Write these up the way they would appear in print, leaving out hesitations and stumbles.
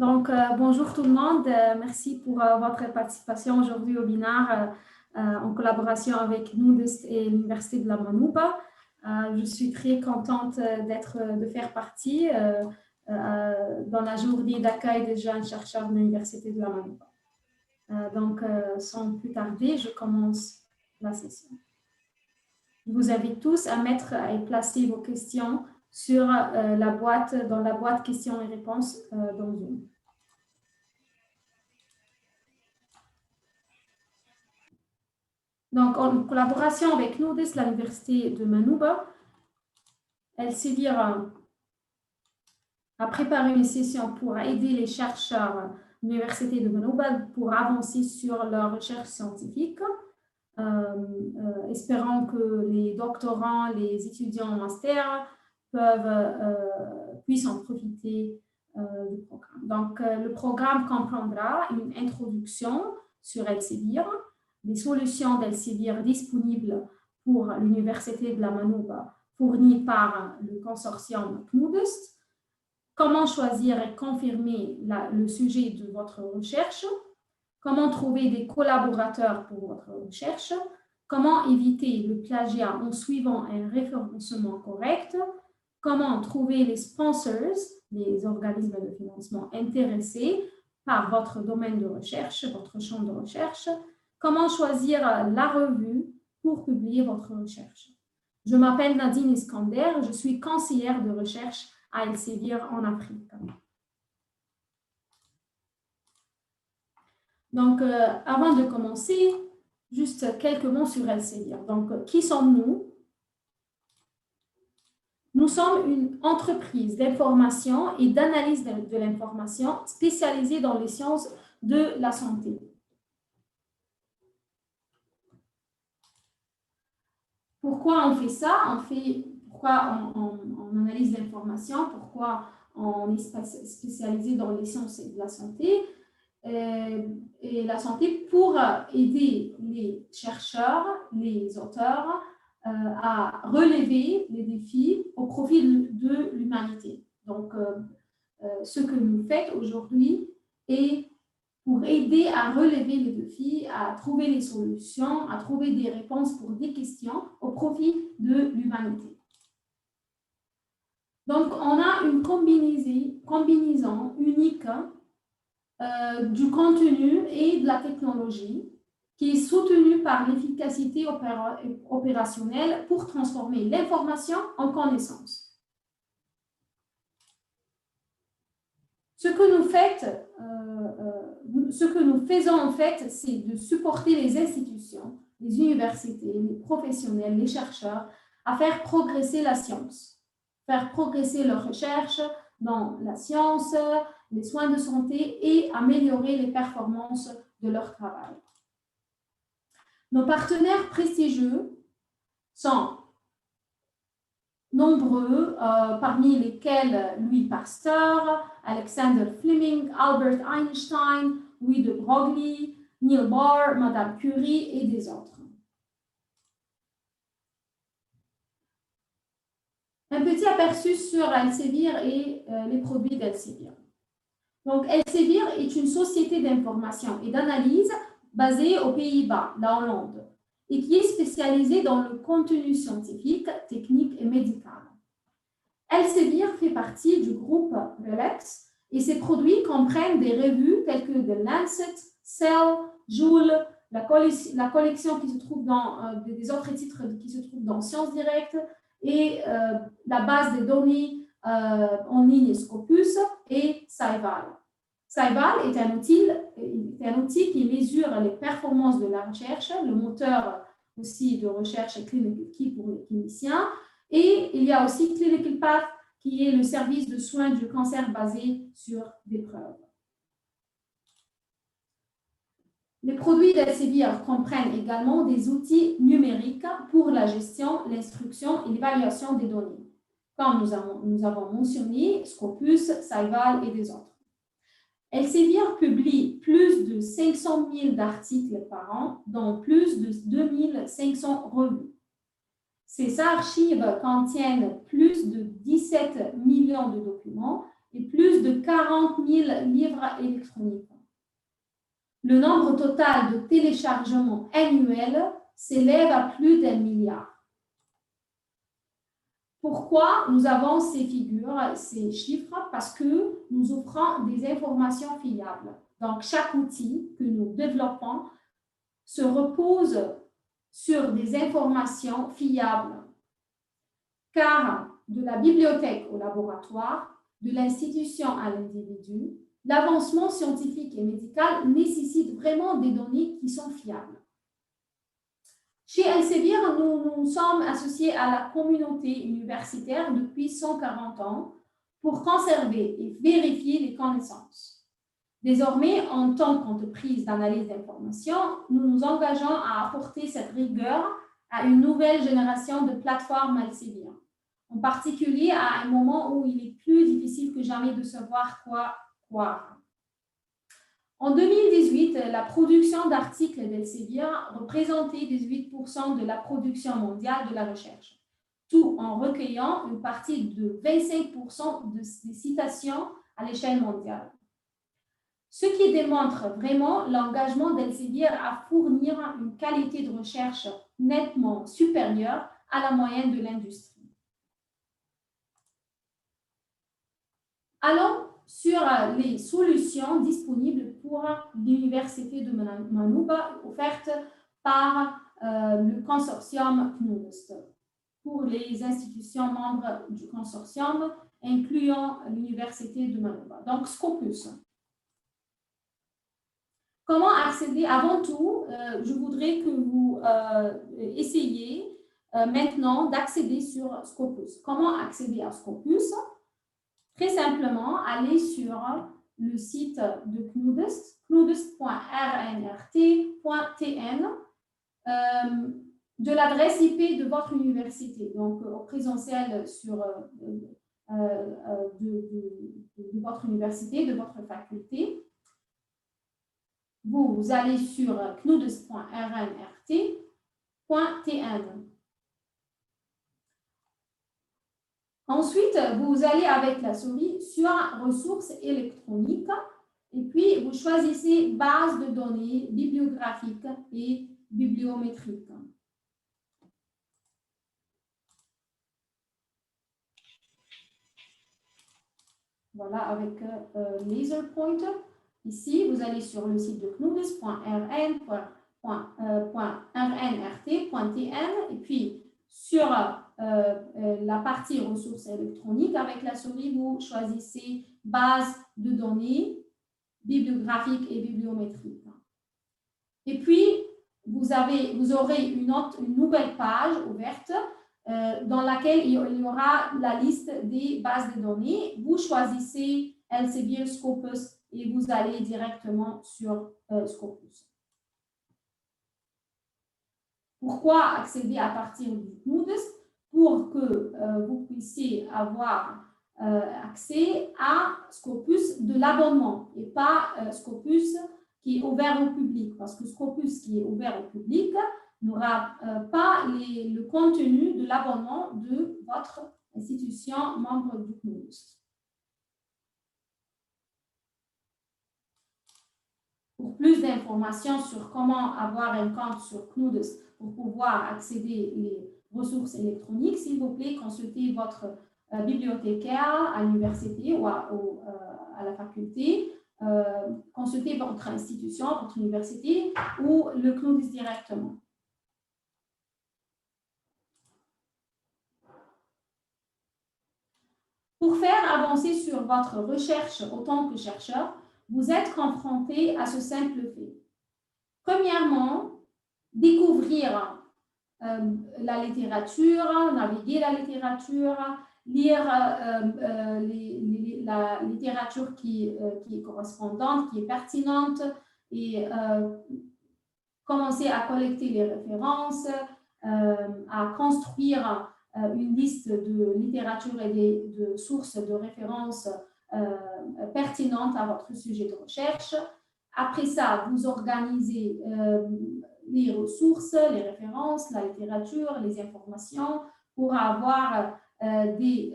Bonjour tout le monde. Merci pour votre participation aujourd'hui au webinaire en collaboration avec Nudist et l'Université de la Manouba. Je suis très contente de faire partie dans la journée d'accueil des jeunes chercheurs de l'Université de la Manouba. Sans plus tarder, je commence la session. Je vous invite tous à mettre et placer vos questions sur dans la boîte questions et réponses dans Zoom. Donc, en collaboration avec Nudist, l'Université de Manouba, Elsevier a préparé une session pour aider les chercheurs de l'Université de Manouba pour avancer sur leur recherche scientifique, espérant que les doctorants, les étudiants en master puissent en profiter du programme. Donc, le programme comprendra une introduction sur Elsevier, des solutions d'Elsevier disponibles pour l'Université de la Manouba fournies par le consortium Nudist, comment choisir et confirmer le sujet de votre recherche, comment trouver des collaborateurs pour votre recherche, comment éviter le plagiat en suivant un référencement correct, comment trouver les sponsors, les organismes de financement intéressés par votre domaine de recherche, votre champ de recherche, comment choisir la revue pour publier votre recherche. Je m'appelle Nadine Iskander, je suis conseillère de recherche à Elsevier en Afrique. Donc, avant de commencer, juste quelques mots sur Elsevier. Donc, qui sommes-nous? Nous sommes une entreprise d'information et d'analyse de l'information spécialisée dans les sciences de la santé. Pourquoi on fait ça? Pourquoi on analyse l'information? Pourquoi on est spécialisé dans les sciences de la santé? Et la santé pour aider les chercheurs, les auteurs à relever les défis au profit de l'humanité. Donc, ce que nous faites aujourd'hui est pour aider à relever les défis, à trouver les solutions, à trouver des réponses pour des questions au profit de l'humanité. Donc, on a une combinaison unique du contenu et de la technologie qui est soutenue par l'efficacité opérationnelle pour transformer l'information en connaissance. Ce que nous faisons en fait, c'est de supporter les institutions, les universités, les professionnels, les chercheurs à faire progresser la science, faire progresser leurs recherches dans la science, les soins de santé et améliorer les performances de leur travail. Nos partenaires prestigieux sont nombreux, parmi lesquels Louis Pasteur, Alexander Fleming, Albert Einstein, Louis de Broglie, Neil Bohr, Madame Curie et des autres. Un petit aperçu sur Elsevier et les produits d'Elsevier. Donc, Elsevier est une société d'information et d'analyse basée aux Pays-Bas, la Hollande, et qui est spécialisée dans le contenu scientifique, technique et médical. Elsevier fait partie du groupe Relax et ses produits comprennent des revues telles que The Lancet, Cell, Joule, la collection qui se trouve dans des autres titres qui se trouvent dans Sciences Directes et la base des données en ligne Scopus et Scival. Scival est un outil qui mesure les performances de la recherche, le moteur aussi de recherche clinique pour les cliniciens. Et il y a aussi Clinical Path, qui est le service de soins du cancer basé sur des preuves. Les produits d'Elsevier comprennent également des outils numériques pour la gestion, l'instruction et l'évaluation des données, comme nous avons mentionné Scopus, Scival et des autres. Elsevier publie plus de 500 000 articles par an dans plus de 2500 revues. Ces archives contiennent plus de 17 millions de documents et plus de 40 000 livres électroniques. Le nombre total de téléchargements annuels s'élève à plus d'1 milliard. Pourquoi nous avons ces figures, ces chiffres? Parce que nous offrons des informations fiables. Donc, chaque outil que nous développons se repose sur des informations fiables, car de la bibliothèque au laboratoire, de l'institution à l'individu, l'avancement scientifique et médical nécessite vraiment des données qui sont fiables. Chez Elsevier, nous sommes associés à la communauté universitaire depuis 140 ans pour conserver et vérifier les connaissances. Désormais, en tant qu'entreprise d'analyse d'information, nous nous engageons à apporter cette rigueur à une nouvelle génération de plateformes Elsevier, en particulier à un moment où il est plus difficile que jamais de savoir quoi croire. En 2018, la production d'articles d'Elsevier représentait 18% de la production mondiale de la recherche, tout en recueillant une partie de 25% des citations à l'échelle mondiale. Ce qui démontre vraiment l'engagement d'Elsevier à fournir une qualité de recherche nettement supérieure à la moyenne de l'industrie. Allons sur les solutions disponibles pour l'université de Manouba offertes par le consortium CNUDEST pour les institutions membres du consortium, incluant l'université de Manouba. Donc, Scopus. Comment accéder? Avant tout, je voudrais que vous essayiez maintenant d'accéder sur Scopus. Comment accéder à Scopus? Très simplement, allez sur le site de CNUDEST, cnudest.rnrt.tn, de l'adresse IP de votre université, donc au présentiel sur, de votre université, de votre faculté. Vous allez sur cnudest.rnrt.tn. Ensuite, vous allez avec la souris sur ressources électroniques et puis vous choisissez base de données bibliographiques et bibliométriques. Voilà, avec laser pointer. Ici, vous allez sur le site de cnudest.rnrt.tn et puis sur la partie ressources électroniques, avec la souris, vous choisissez base de données bibliographiques et bibliométriques. Et puis, vous aurez une nouvelle page ouverte dans laquelle il y aura la liste des bases de données. Vous choisissez Elsevier Scopus et vous allez directement sur Scopus. Pourquoi accéder à partir du CNUDEST? Pour que vous puissiez avoir accès à Scopus de l'abonnement et pas Scopus qui est ouvert au public, parce que Scopus qui est ouvert au public n'aura pas le contenu de l'abonnement de votre institution membre du CNUDEST. Pour plus d'informations sur comment avoir un compte sur CNUDEST pour pouvoir accéder aux ressources électroniques, s'il vous plaît, consultez votre bibliothécaire à l'université ou à la faculté, consultez votre institution, votre université ou le CNUDEST directement. Pour faire avancer sur votre recherche en tant que chercheur, vous êtes confronté à ce simple fait. Premièrement, découvrir la littérature, naviguer la littérature, lire la littérature qui est correspondante, qui est pertinente et commencer à collecter les références, à construire une liste de littérature et de sources de références pertinentes à votre sujet de recherche. Après ça, vous organisez les ressources, les références, la littérature, les informations pour avoir des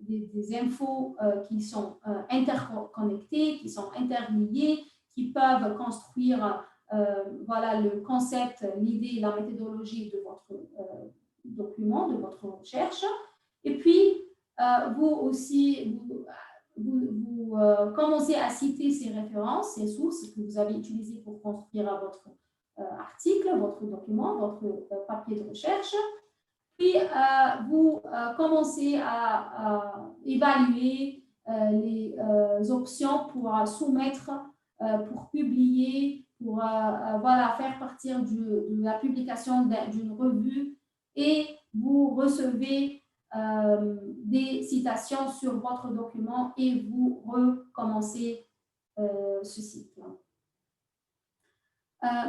des infos qui sont interconnectées, qui sont interliées, qui peuvent construire voilà, le concept, l'idée, la méthodologie de votre document, de votre recherche. Et puis, vous aussi, vous commencez à citer ces références, ces sources que vous avez utilisées pour construire votre article, votre document, votre papier de recherche. Puis, vous commencez à évaluer les options pour soumettre, pour publier, pour voilà, faire partir de la publication d'une revue, et vous recevez des citations sur votre document et vous recommencez ce cycle.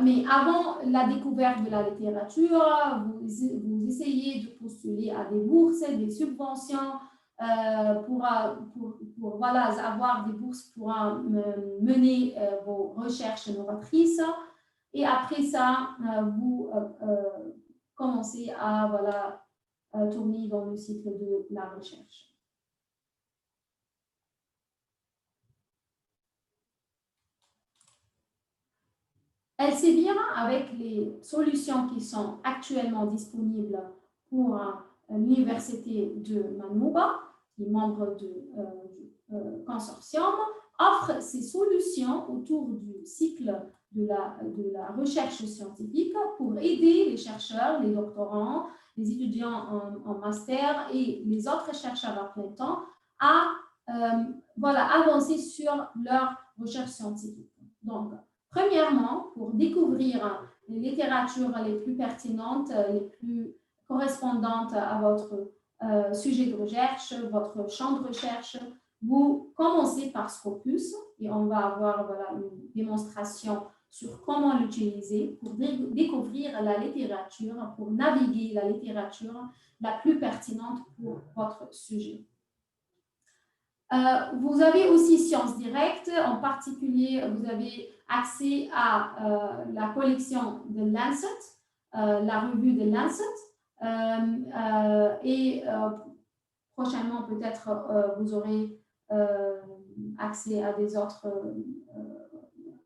Mais avant la découverte de la littérature, vous essayez de postuler à des bourses, des subventions pour voilà, avoir des bourses pour mener vos recherches novatrices. Et après ça, vous commencez à voilà, tourner dans le cycle de la recherche. Elsevier, avec les solutions qui sont actuellement disponibles pour l'Université de Manouba, qui est membre du consortium, offre ces solutions autour du cycle de la recherche scientifique pour aider les chercheurs, les doctorants, les étudiants en master et les autres chercheurs à plein temps à voilà, avancer sur leur recherche scientifique. Donc, premièrement, pour découvrir les littératures les plus pertinentes, les plus correspondantes à votre sujet de recherche, votre champ de recherche, vous commencez par Scopus et on va avoir voilà, une démonstration sur comment l'utiliser pour découvrir la littérature, pour naviguer la littérature la plus pertinente pour votre sujet. Vous avez aussi Sciences Directes, en particulier, vous avez accès à la collection de Lancet, la revue de Lancet, et prochainement, peut-être, vous aurez accès à des autres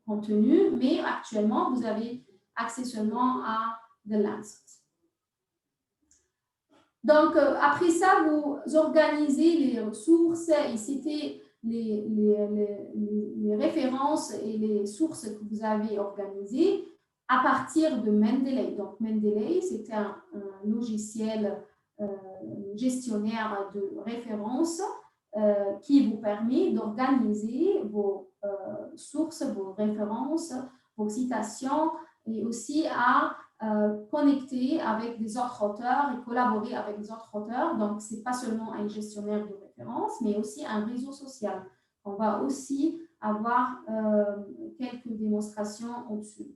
contenus, mais actuellement, vous avez accès seulement à The Lancet. Donc, après ça, vous organisez les ressources et citez les références et les sources que vous avez organisées à partir de Mendeley. Donc, Mendeley, c'est un logiciel gestionnaire de références qui vous permet d'organiser vos sources, vos références, vos citations et aussi à connecter avec des autres auteurs et collaborer avec des autres auteurs. Donc, ce n'est pas seulement un gestionnaire de références, mais aussi un réseau social. On va aussi avoir quelques démonstrations au-dessus.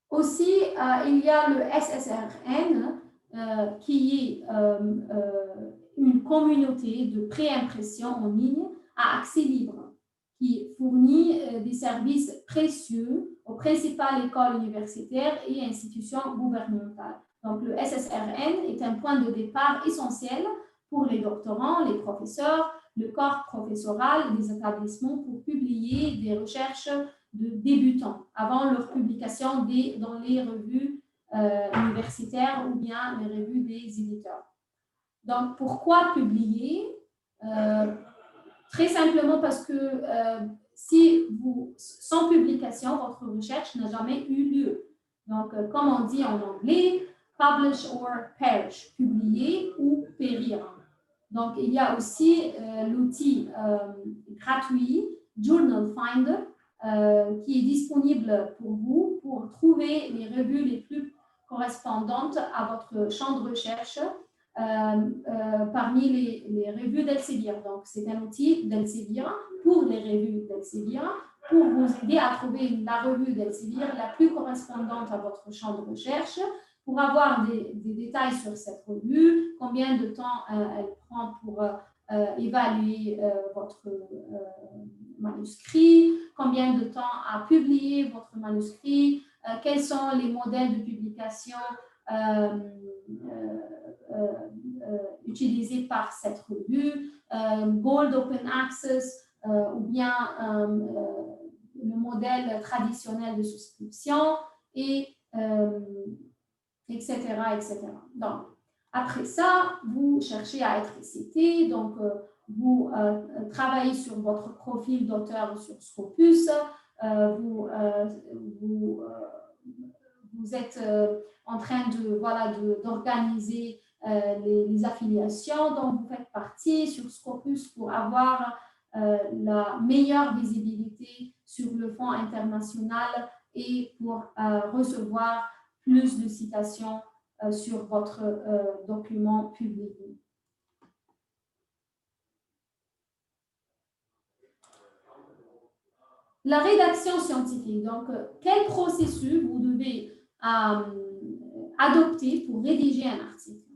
Aussi, il y a le SSRN, qui est une communauté de préimpression en ligne à accès libre, qui fournit des services précieux aux principales écoles universitaires et institutions gouvernementales. Donc, le SSRN est un point de départ essentiel pour les doctorants, les professeurs, le corps professoral des établissements pour publier des recherches de débutants avant leur publication dans les revues universitaires ou bien les revues des éditeurs. Donc, pourquoi publier? Très simplement parce que sans publication, votre recherche n'a jamais eu lieu. Donc, comme on dit en anglais, publish or perish, publier ou périr. Donc, il y a aussi l'outil gratuit Journal Finder qui est disponible pour vous pour trouver les revues les plus correspondantes à votre champ de recherche parmi les revues d'Elsevier. Donc, c'est un outil d'Elsevier pour les revues d'Elsevier pour vous aider à trouver la revue d'Elsevier la plus correspondante à votre champ de recherche, pour avoir des détails sur cette revue, combien de temps elle prend pour évaluer votre manuscrit, combien de temps a publié votre manuscrit, quels sont les modèles de publication utilisés par cette revue, Gold Open Access ou bien le modèle traditionnel de souscription, et etc., etc. Donc, après ça, vous cherchez à être cité, donc vous travaillez sur votre profil d'auteur sur Scopus, vous êtes en train d'organiser les affiliations dont vous faites partie sur Scopus pour avoir la meilleure visibilité sur le fonds international et pour recevoir plus de citations sur votre document publié. La rédaction scientifique. Donc, quel processus vous devez adopter pour rédiger un article?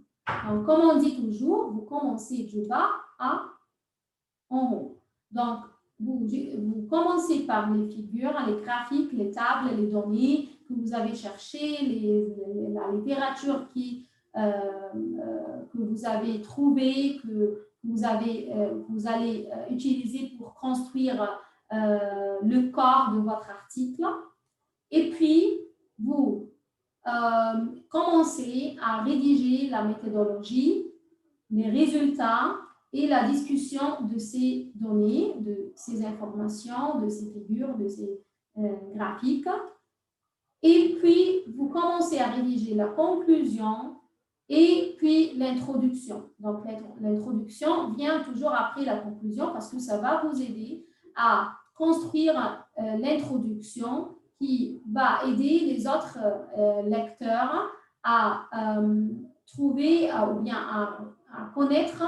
Donc, comme on dit toujours, vous commencez du bas en haut. Donc, vous commencez par les figures, les graphiques, les tables, les données que vous avez cherchées, la littérature que vous avez trouvée, que vous allez utiliser pour construire le corps de votre article. Et puis, vous commencez à rédiger la méthodologie, les résultats et la discussion de ces données, de ces informations, de ces figures, de ces graphiques. Et puis, vous commencez à rédiger la conclusion et puis l'introduction. Donc, l'introduction vient toujours après la conclusion parce que ça va vous aider à construire l'introduction qui va aider les autres lecteurs à trouver ou bien à connaître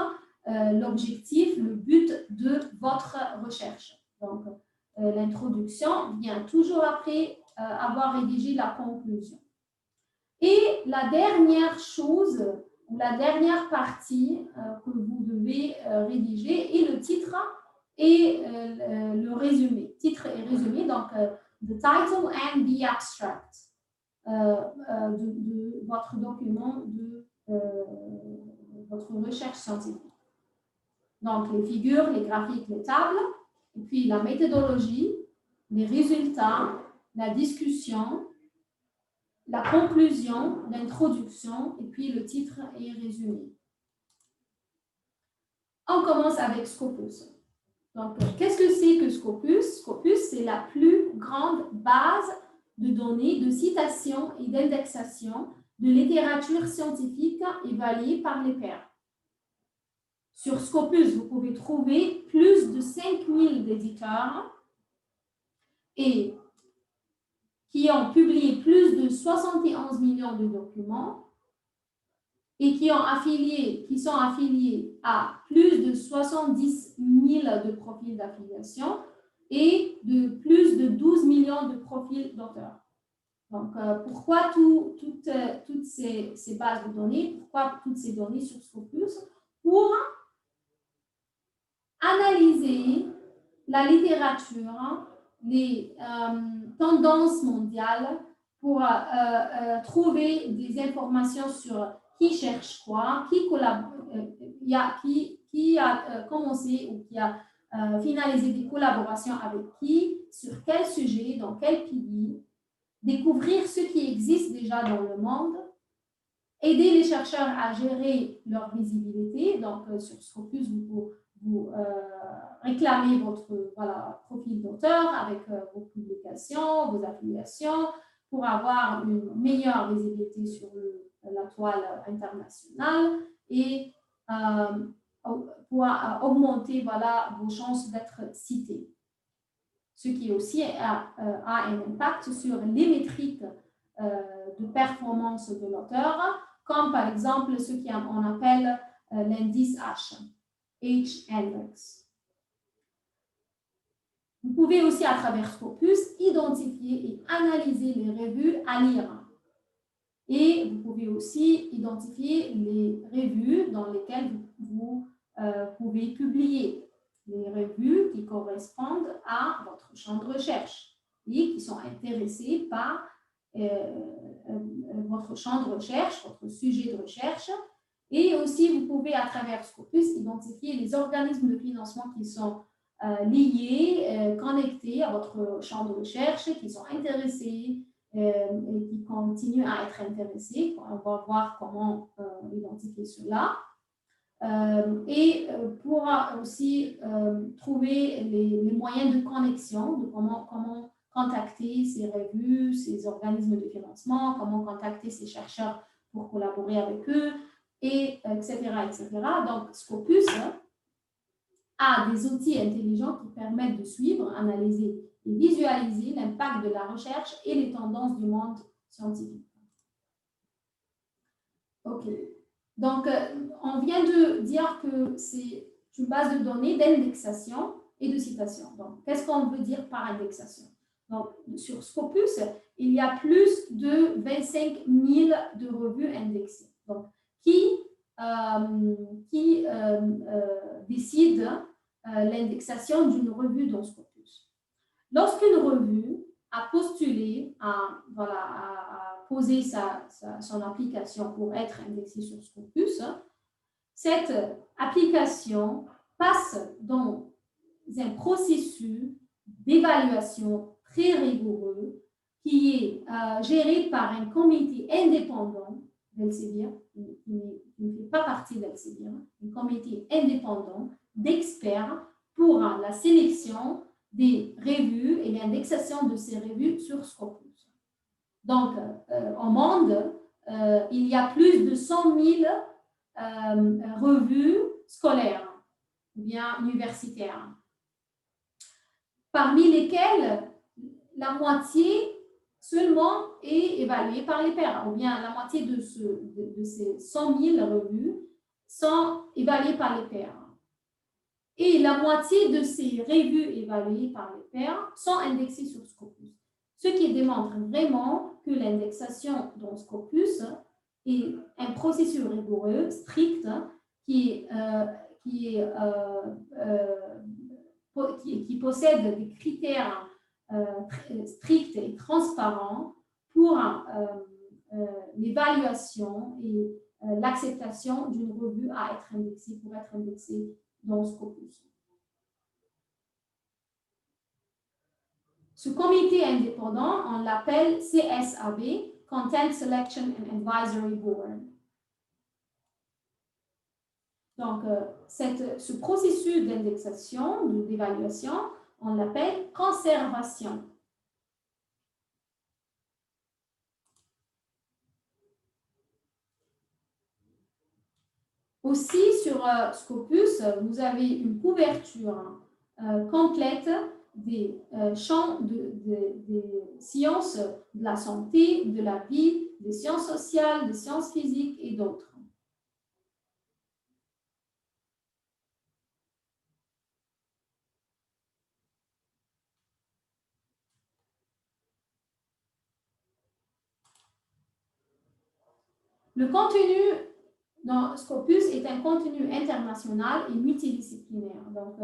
l'objectif, le but de votre recherche. Donc, l'introduction vient toujours après avoir rédigé la conclusion. Et la dernière chose, ou la dernière partie que vous devez rédiger est le titre et le résumé. Titre et résumé, donc the title and the abstract de votre document, de votre recherche scientifique. Donc, les figures, les graphiques, les tables, et puis la méthodologie, les résultats, la discussion, la conclusion, l'introduction, et puis le titre et résumé. On commence avec Scopus. Donc, qu'est-ce que c'est que Scopus? Scopus, c'est la plus grande base de données, de citations et d'indexation de littérature scientifique évaluée par les pairs. Sur Scopus, vous pouvez trouver plus de 5000 éditeurs et qui ont publié plus de 71 millions de documents et qui sont affiliés à plus de 70 000 de profils d'affiliation et de plus de 12 millions de profils d'auteurs. Donc, pourquoi toutes ces bases de données? Pourquoi toutes ces données sur Scopus? Pour analyser la littérature, les tendances mondiales, pour trouver des informations sur qui cherche quoi, qui a commencé ou qui a finalisé des collaborations avec qui, sur quel sujet, dans quel pays, découvrir ce qui existe déjà dans le monde, aider les chercheurs à gérer leur visibilité. Donc, sur Scopus, vous réclamez votre profil d'auteur avec vos publications, vos affiliations, pour avoir une meilleure visibilité sur la toile internationale et pour augmenter vos chances d'être cité. Ce qui aussi a un impact sur les métriques de performance de l'auteur, comme par exemple ce qu'on appelle l'indice H-index. Vous pouvez aussi, à travers Scopus, identifier et analyser les revues à lire. Et vous pouvez aussi identifier les revues dans lesquelles vous pouvez publier. Les revues qui correspondent à votre champ de recherche et qui sont intéressées par votre champ de recherche, votre sujet de recherche, Et aussi, vous pouvez, à travers Scopus, identifier les organismes de financement qui sont liés, connectés à votre champ de recherche, qui sont intéressés et qui continuent à être intéressés. On va voir comment identifier cela. Et pourra aussi trouver les moyens de connexion, de comment contacter ces revues, ces organismes de financement, comment contacter ces chercheurs pour collaborer avec eux, et etc., etc. Donc, Scopus a des outils intelligents qui permettent de suivre, analyser et visualiser l'impact de la recherche et les tendances du monde scientifique. OK. Donc, on vient de dire que c'est une base de données d'indexation et de citation. Donc, qu'est-ce qu'on veut dire par indexation? Donc, sur Scopus, il y a plus de 25 000 de revues indexées. Donc, qui décide l'indexation d'une revue dans Scopus? Lorsqu'une revue a postulé à poser son application pour être indexée sur Scopus, cette application passe dans un processus d'évaluation très rigoureux qui est géré par un comité indépendant d'Elsevier, qui ne fait pas partie d'Elsevier, un comité indépendant d'experts pour la sélection des revues et l'indexation de ces revues sur Scopus. Donc, au monde, il y a plus de 100 000 revues scolaires ou bien universitaires, parmi lesquelles la moitié seulement est évaluée par les pairs, ou bien la moitié de ces 100 000 revues sont évaluées par les pairs. Et la moitié de ces revues évaluées par les pairs sont indexées sur Scopus. Ce qui démontre vraiment que l'indexation dans Scopus est un processus rigoureux, strict, qui possède des critères stricts et transparents pour l'évaluation et l'acceptation d'une revue à être indexée, pour être indexée dans Scopus. Ce comité indépendant, on l'appelle CSAB, Content Selection and Advisory Board. Donc, ce processus d'indexation, d'évaluation, on l'appelle conservation. Aussi, sur Scopus, vous avez une couverture complète des champs des sciences de la santé, de la vie, des sciences sociales, des sciences physiques et d'autres. Le contenu dans Scopus est un contenu international et multidisciplinaire. Donc,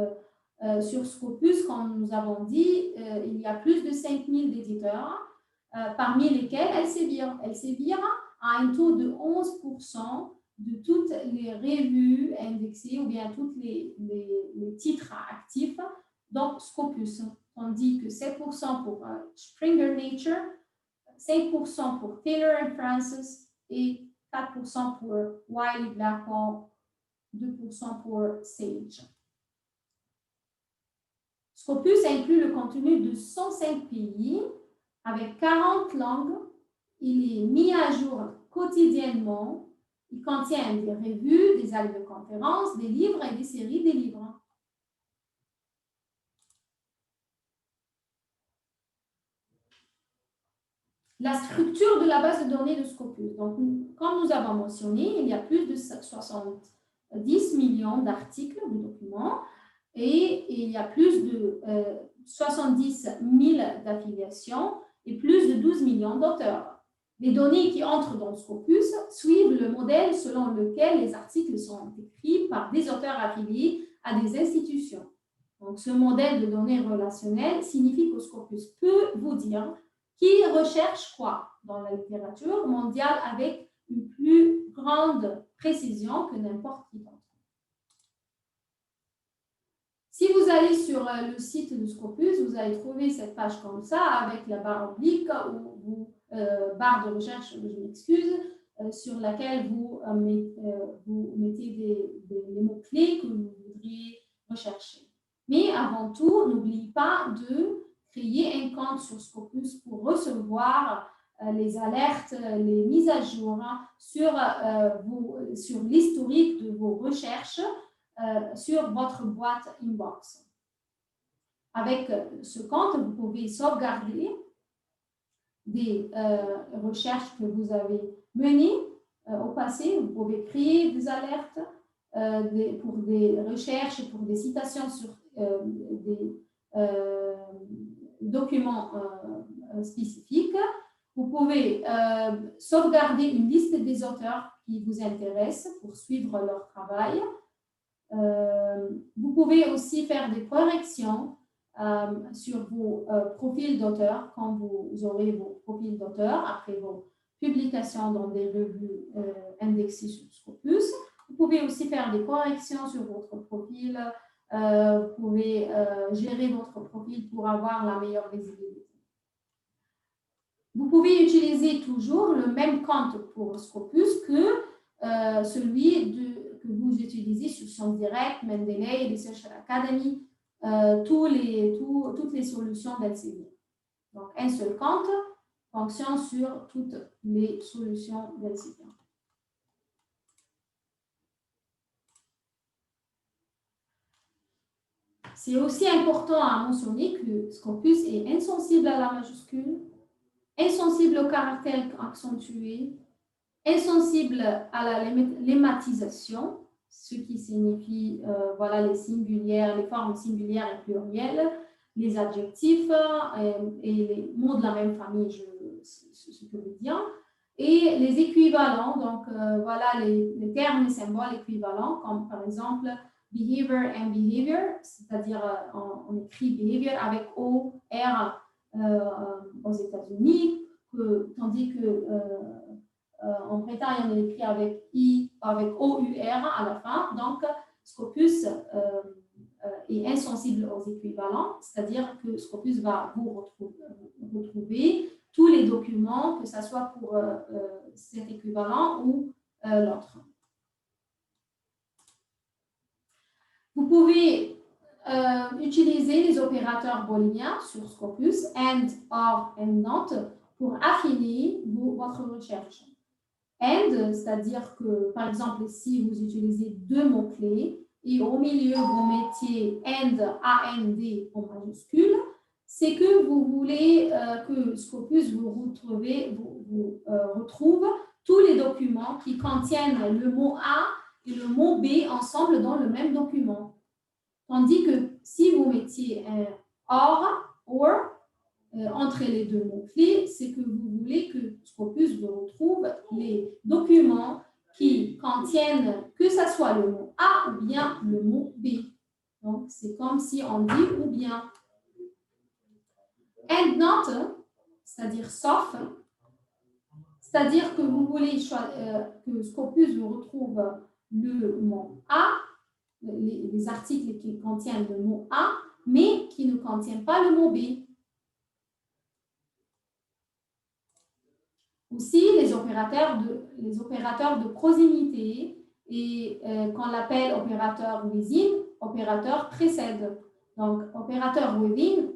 sur Scopus, comme nous avons dit, il y a plus de 5000 éditeurs, parmi lesquels Elsevier. Elsevier a un taux de 11% de toutes les revues indexées ou bien tous les titres actifs dans Scopus, tandis que 7% pour Springer Nature, 5% pour Taylor & Francis et 4% pour Wiley-Blackwell, 2% pour Sage. Scopus inclut le contenu de 105 pays avec 40 langues. Il est mis à jour quotidiennement. Il contient des revues, des actes de conférences, des livres et des séries de livres. La structure de la base de données de Scopus. Donc, comme nous avons mentionné, il y a plus de 70 millions d'articles, de documents, et il y a plus de 70 000 d'affiliations et plus de 12 millions d'auteurs. Les données qui entrent dans Scopus suivent le modèle selon lequel les articles sont écrits par des auteurs affiliés à des institutions. Donc, ce modèle de données relationnelles signifie que Scopus peut vous dire qui recherche quoi dans la littérature mondiale avec une plus grande précision que n'importe qui d'autre. Si vous allez sur le site de Scopus, vous allez trouver cette page comme ça avec la barre oblique ou barre de recherche, je m'excuse, sur laquelle vous mettez les mots-clés que vous voudriez rechercher. Mais avant tout, n'oubliez pas de créer un compte sur Scopus pour recevoir les alertes, les mises à jour sur l'historique de vos recherches sur votre boîte inbox. Avec ce compte, vous pouvez sauvegarder des recherches que vous avez menées au passé. Vous pouvez créer des alertes pour des recherches, pour des citations sur des documents spécifiques. Vous pouvez sauvegarder une liste des auteurs qui vous intéressent pour suivre leur travail. Vous pouvez aussi faire des corrections sur vos profils d'auteur quand vous aurez vos profils d'auteur après vos publications dans des revues indexées sur Scopus. Vous pouvez aussi faire des corrections sur votre profil. Vous pouvez gérer votre profil pour avoir la meilleure visibilité. Vous pouvez utiliser toujours le même compte pour Scopus que celui que vous utilisez sur ScienceDirect, Mendeley, Research Academy, toutes les solutions d'Elsevier. Donc, un seul compte fonctionne sur toutes les solutions d'Elsevier. C'est aussi important à mentionner que Scopus est insensible à la majuscule, insensible au caractère accentué, insensible à la lemmatisation, ce qui signifie voilà, les singulières, les formes singulières et plurielles, les adjectifs et les mots de la même famille, ce que je veux dire, et les équivalents, donc voilà les termes et symboles équivalents, comme par exemple behavior and behavior, c'est-à-dire on écrit behavior avec O, R aux États-Unis, tandis que en Bretagne, on écrit avec O-U-R à la fin. Donc, Scopus est insensible aux équivalents, c'est-à-dire que Scopus va vous retrouver tous les documents, que ce soit pour cet équivalent ou l'autre. Vous pouvez utiliser les opérateurs booléens sur Scopus, AND, OR, and NOT, pour affiner votre recherche. AND, c'est-à-dire que, par exemple, si vous utilisez deux mots-clés et au milieu, vous mettiez AND, A-N-D en majuscule, c'est que vous voulez que Scopus vous retrouve tous les documents qui contiennent le mot A et le mot B ensemble dans le même document. Tandis que si vous mettiez un OR, entre les deux mots-clés, c'est que vous voulez que Scopus vous retrouve les documents qui contiennent que ce soit le mot A ou bien le mot B. Donc, c'est comme si on dit ou bien. And not, c'est-à-dire sauf, c'est-à-dire que vous voulez que Scopus vous retrouve le mot A, les articles qui contiennent le mot A, mais qui ne contiennent pas le mot B. Aussi, les opérateurs de proximité et qu'on l'appelle opérateur within, opérateur précède. Donc, opérateur within,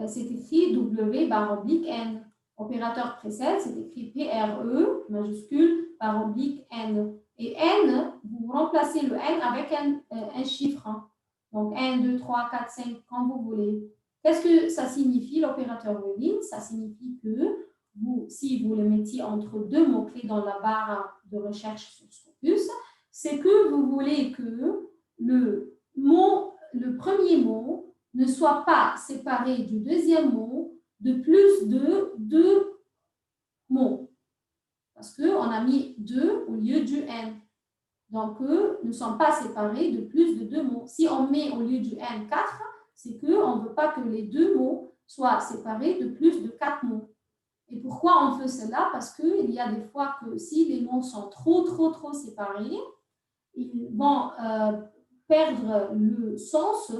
c'est écrit W/N. Opérateur précède, c'est écrit PRE, majuscule, /N. Et N, vous remplacez le N avec un chiffre. Donc, 1, 2, 3, 4, 5, quand vous voulez. Qu'est-ce que ça signifie, l'opérateur within? Ça signifie que si vous le mettiez entre deux mots-clés dans la barre de recherche sur Scopus, c'est que vous voulez que le premier mot ne soit pas séparé du deuxième mot de plus de 2 mots. Parce qu'on a mis 2 au lieu du N. Donc, eux ne sont pas séparés de plus de 2 mots. Si on met au lieu du N 4, c'est qu'on ne veut pas que les 2 mots soient séparés de plus de 4 mots. Et pourquoi on fait cela? Parce qu'il y a des fois que si les mots sont trop séparés, ils vont perdre le sens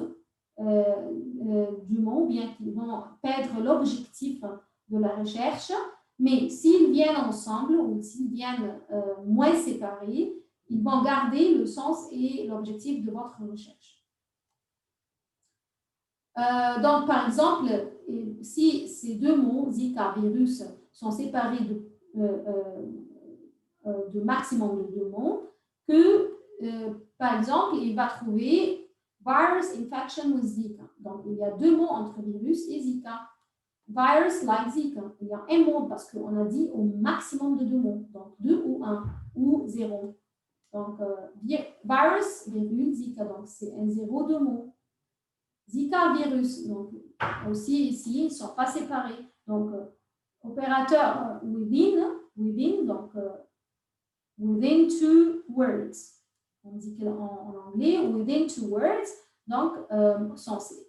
du mot, bien qu'ils vont perdre l'objectif de la recherche. Mais s'ils viennent ensemble ou s'ils viennent moins séparés, ils vont garder le sens et l'objectif de votre recherche. Donc, par exemple, si ces deux mots, Zika, virus, sont séparés de maximum de deux mots, que, par exemple, il va trouver virus infection with Zika. Donc, il y a deux mots entre virus et Zika. Virus like Zika. Il y a un mot parce qu'on a dit au maximum de deux mots. Donc, 2 ou 1 ou 0. Donc, virus, virgule, Zika. Donc, c'est un 0 de mots. Zika virus, donc aussi ici, ils ne sont pas séparés. Donc, opérateur within, donc within two words. On dit en anglais, within two words. Donc,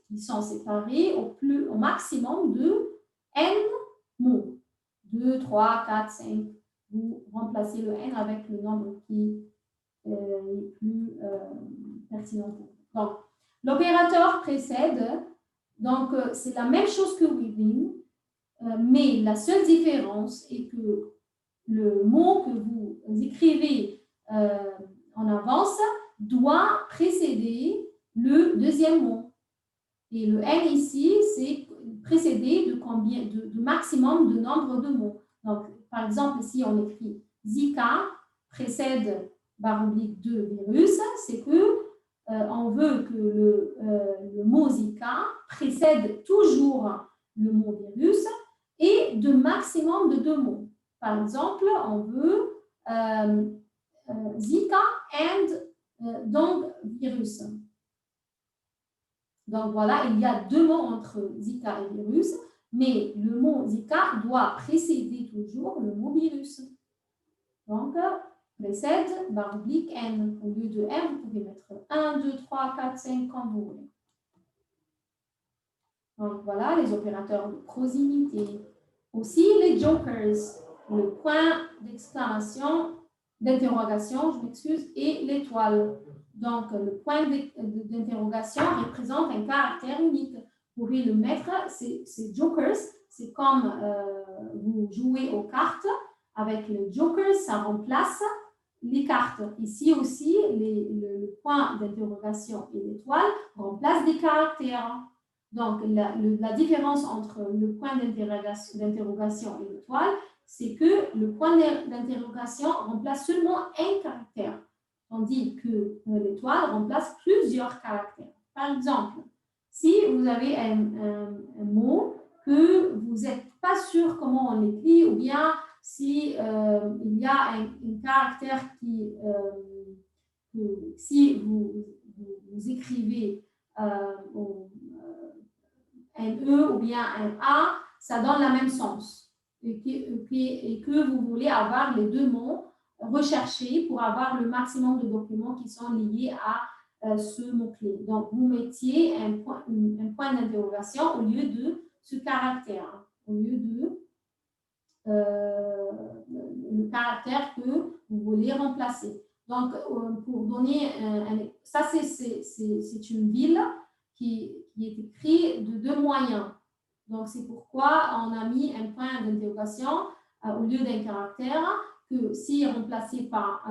ils sont séparés au maximum de n mots. 2, 3, 4, 5. Vous remplacez le n avec le nombre qui est plus pertinent pour vous. Donc, l'opérateur précède, donc c'est la même chose que within, mais la seule différence est que le mot que vous écrivez en avance doit précéder le deuxième mot. Et le n ici, c'est précédé de combien, de maximum de nombre de mots. Donc, par exemple, si on écrit Zika précède /2 virus, c'est que on veut que le mot Zika précède toujours le mot virus et de maximum de deux mots. Par exemple, on veut Zika and donc virus. Donc voilà, il y a deux mots entre Zika et virus, mais le mot Zika doit précéder toujours le mot virus. Donc, précède /n. Au lieu de m, vous pouvez mettre 1, 2, 3, 4, 5, comme vous voulez. Donc, voilà les opérateurs de proximité. Aussi, les jokers, le point d'exclamation, d'interrogation, je m'excuse, et l'étoile. Donc, le point d'interrogation représente un caractère unique. Vous pouvez le mettre, ces jokers, c'est comme vous jouez aux cartes. Avec le joker, ça remplace les cartes. Ici aussi, le point d'interrogation et l'étoile remplacent des caractères. Donc, la différence entre le point d'interrogation et l'étoile, c'est que le point d'interrogation remplace seulement un caractère, tandis que l'étoile remplace plusieurs caractères. Par exemple, si vous avez un mot que vous n'êtes pas sûr comment on l'écrit, ou bien si il y a un caractère si vous écrivez un E ou bien un A, ça donne le même sens. Et que vous voulez avoir les deux mots recherchés pour avoir le maximum de documents qui sont liés à ce mot-clé. Donc, vous mettiez un point d'interrogation au lieu de ce caractère, au lieu de le caractère que vous voulez remplacer. Donc, pour donner ça, c'est une ville qui est écrite de deux moyens. Donc, c'est pourquoi on a mis un point d'interrogation au lieu d'un caractère que si remplacé par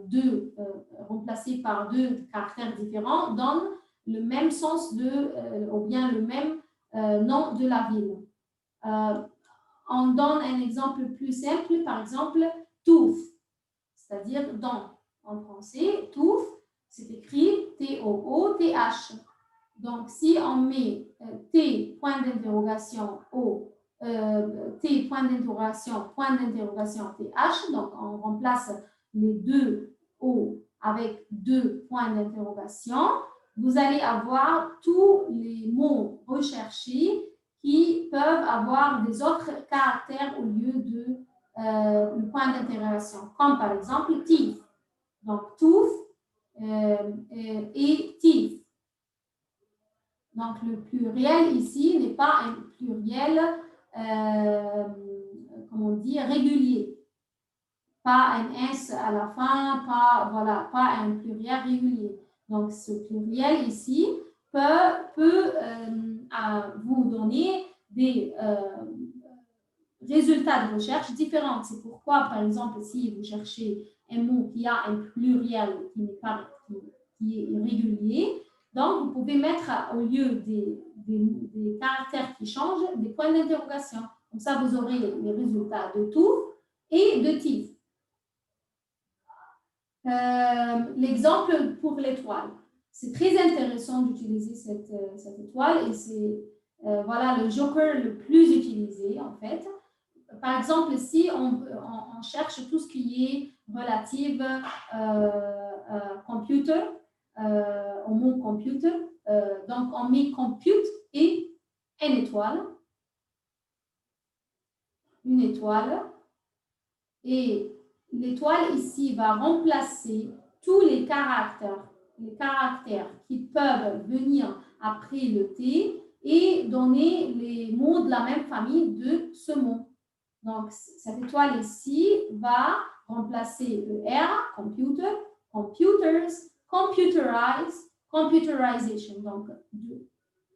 deux caractères différents, donne le même sens ou bien le même nom de la ville. On donne un exemple plus simple, par exemple, touffe, c'est-à-dire dent. En français, touffe, c'est écrit T-O-O-T-H. Donc, si on met T, point d'interrogation, O, T, point d'interrogation, TH, donc on remplace les deux O avec deux points d'interrogation, vous allez avoir tous les mots recherchés qui peuvent avoir des autres caractères au lieu de le point d'interrogation, comme par exemple teeth. Donc, tooth et teeth. Donc, le pluriel ici n'est pas un pluriel dit régulier. Pas un S à la fin, pas, voilà, pas un pluriel régulier. Donc, ce pluriel ici peut vous donner des résultats de recherche différents. C'est pourquoi, par exemple, si vous cherchez un mot qui a un pluriel qui est irrégulier, donc vous pouvez mettre au lieu des caractères qui changent des points d'interrogation. Comme ça, vous aurez les résultats de tout et de TIF. L'exemple pour l'étoile. C'est très intéressant d'utiliser cette étoile et c'est voilà, le joker le plus utilisé en fait. Par exemple, si on cherche tout ce qui est relatif computer, au mot computer, donc on met compute et une étoile, et l'étoile ici va remplacer tous les caractères qui peuvent venir après le T et donner les mots de la même famille de ce mot. Donc, cette étoile ici va remplacer le R, computer, computers, computerize, computerization. Donc,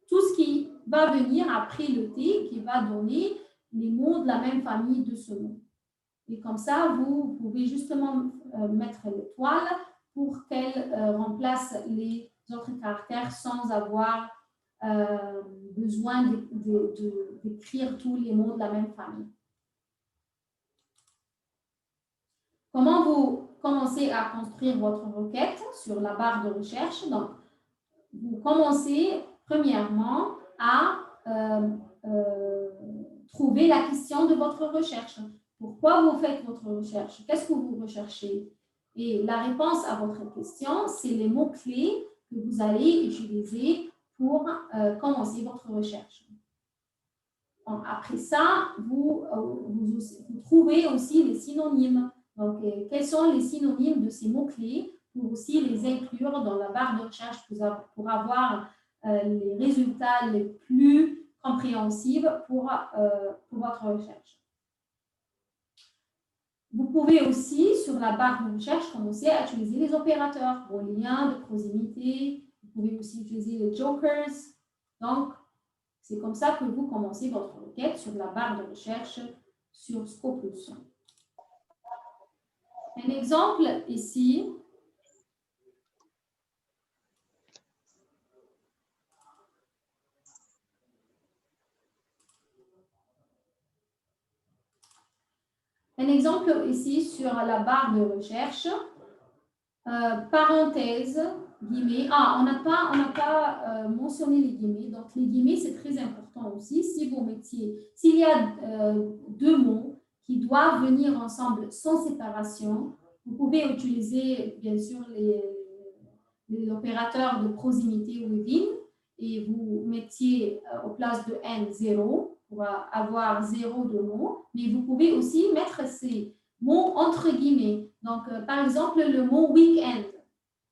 tout ce qui va venir après le T qui va donner les mots de la même famille de ce mot. Et comme ça, vous pouvez justement mettre l'étoile pour qu'elle remplace les autres caractères sans avoir besoin d'écrire tous les mots de la même famille. Comment vous commencez à construire votre requête sur la barre de recherche? Donc, vous commencez premièrement à trouver la question de votre recherche. Pourquoi vous faites votre recherche? Qu'est-ce que vous recherchez? Et la réponse à votre question, c'est les mots-clés que vous allez utiliser pour commencer votre recherche. Donc, après ça, vous trouvez aussi les synonymes. Donc, quels sont les synonymes de ces mots-clés pour aussi les inclure dans la barre de recherche pour avoir les résultats les plus compréhensibles pour votre recherche. Vous pouvez aussi, sur la barre de recherche, commencer à utiliser les opérateurs, booléens, de proximité. Vous pouvez aussi utiliser les jokers. Donc, c'est comme ça que vous commencez votre requête sur la barre de recherche sur Scopus. Un exemple ici. Un exemple ici sur la barre de recherche. Parenthèse, guillemets. Ah, on n'a pas mentionné les guillemets. Donc, les guillemets, c'est très important aussi. Si vous mettiez, s'il y a deux mots qui doivent venir ensemble sans séparation, vous pouvez utiliser, bien sûr, l'opérateur de proximité within et vous mettiez au place de n 0 pour avoir 0 de mots. Mais vous pouvez aussi mettre ces mots entre guillemets. Donc, par exemple, le mot week-end.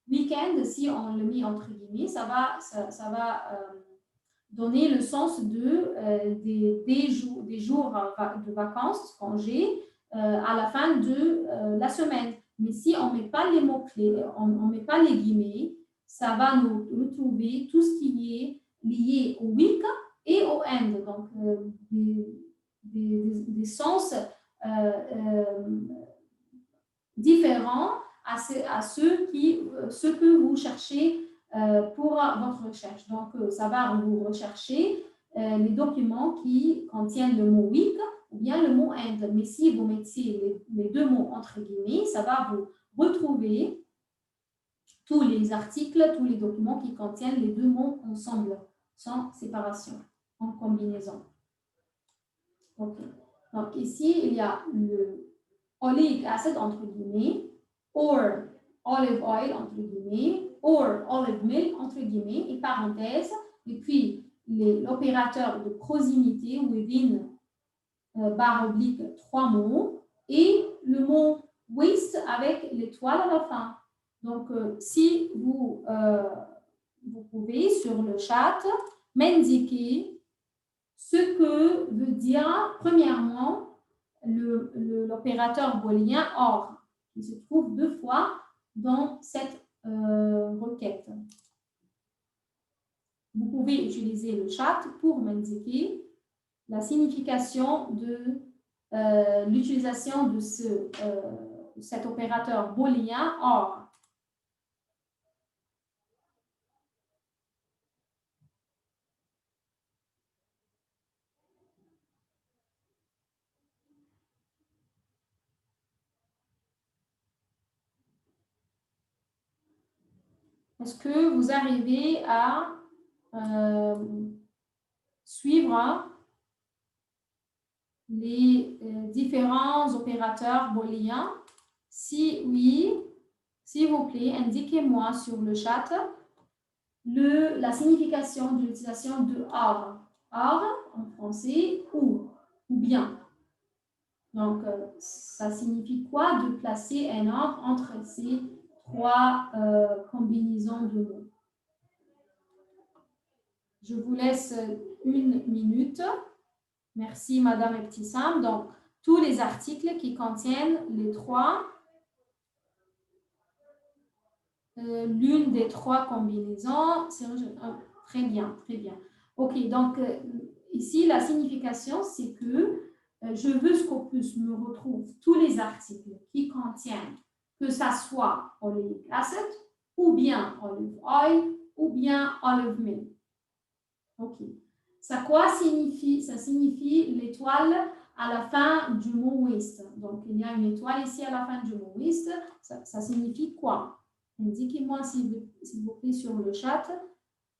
Week-end, si on le met entre guillemets, ça va donner le sens des jours de vacances, congés, à la fin de la semaine. Mais si on ne met pas les mots-clés, on ne met pas les guillemets, ça va nous retrouver tout ce qui est lié au week et au end. Donc, des sens différents à ce que vous cherchez pour votre recherche. Donc, ça va vous rechercher les documents qui contiennent le mot week ou bien le mot end. Mais si vous mettiez les deux mots entre guillemets, ça va vous retrouver tous les articles, tous les documents qui contiennent les deux mots ensemble, sans séparation, en combinaison. OK. Donc, ici, il y a le oleic acid entre guillemets, or olive oil entre guillemets, or olive milk entre guillemets, et parenthèse, et puis l'opérateur de proximité within barre oblique 3 mots, et le mot waste avec l'étoile à la fin. Donc, si vous pouvez sur le chat m'indiquer ce que veut dire, premièrement, l'opérateur booléen OR, qui se trouve 2 fois dans cette requête. Vous pouvez utiliser le chat pour m'indiquer la signification de l'utilisation de cet opérateur booléen OR. Est-ce que vous arrivez à suivre les différents opérateurs booléens? Si oui, s'il vous plaît, indiquez-moi sur le chat la signification de l'utilisation de OR. OR en français, ou bien. Donc, ça signifie quoi de placer un OR entre ces 3 combinaisons de mots? Je vous laisse 1 minute. Merci, Madame Ebtissam. Donc, tous les articles qui contiennent les 3, l'une des 3 combinaisons, très bien, très bien. OK, donc ici, la signification, c'est que je veux Scopus me retrouve tous les articles qui contiennent, que ça soit oleic acid, ou bien olive oil, ou bien olive meal. OK. Ça quoi signifie? Ça signifie l'étoile à la fin du mot waste. Donc, il y a une étoile ici à la fin du mot waste. Ça signifie quoi? Indiquez-moi, s'il vous plaît, sur le chat,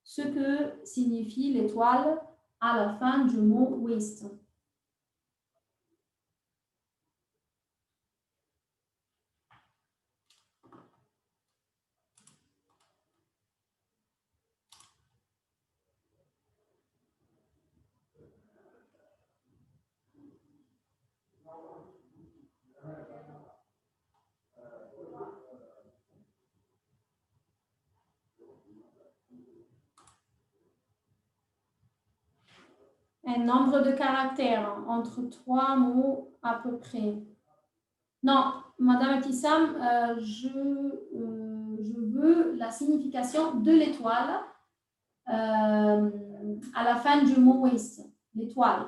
ce que signifie l'étoile à la fin du mot waste. Un nombre de caractères entre 3 mots à peu près. Non, Madame Tissam, je veux la signification de l'étoile à la fin du mot waste. L'étoile.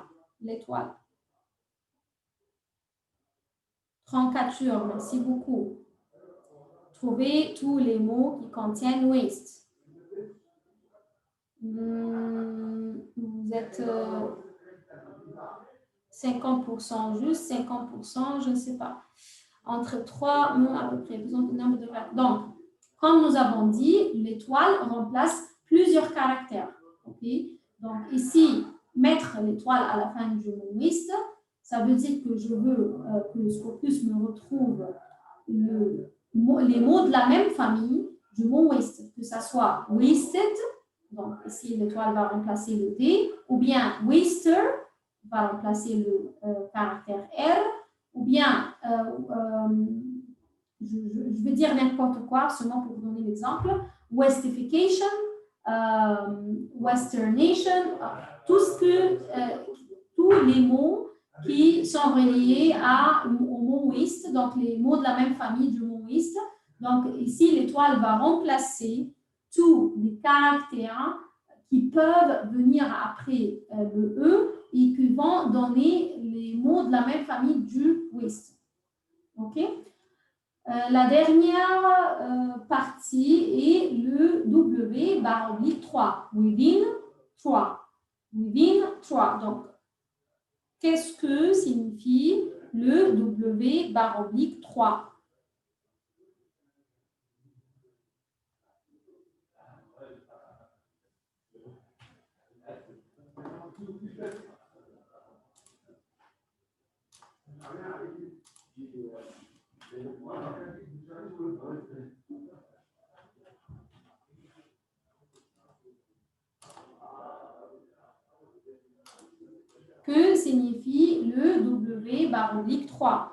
34, merci beaucoup. Trouvez tous les mots qui contiennent waste. Vous êtes 50% juste, 50%, je ne sais pas. Entre 3 mots à peu près. Donc, comme nous avons dit, l'étoile remplace plusieurs caractères. Okay? Donc, ici, mettre l'étoile à la fin du mot waste, ça veut dire que je veux que le Scopus me retrouve les mots de la même famille du mot waste, que ça soit wasted, donc ici l'étoile va remplacer le D, ou bien waster va remplacer le caractère R, ou bien je vais dire n'importe quoi seulement pour vous donner l'exemple, westification, westernation, tous les mots qui sont reliés au mot waste, donc les mots de la même famille du mot waste. Donc ici, l'étoile va remplacer tous les caractères qui peuvent venir après le E et qui vont donner les mots de la même famille du waste. OK? La dernière partie est le W/3, within 3. Within 3. Donc, qu'est-ce que signifie le W/3? Que signifie le W/3?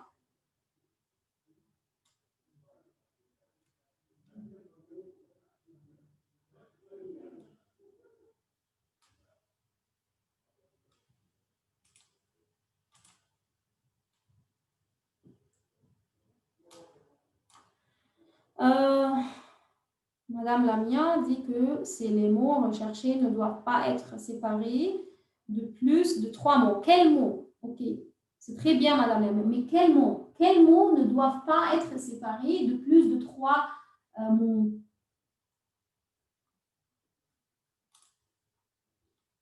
Madame Lamia dit que les mots recherchés ne doivent pas être séparés de plus de 3 mots. Quels mots? Ok, c'est très bien, Madame Lamia, mais quels mots? Quels mots ne doivent pas être séparés de plus de 3 mots?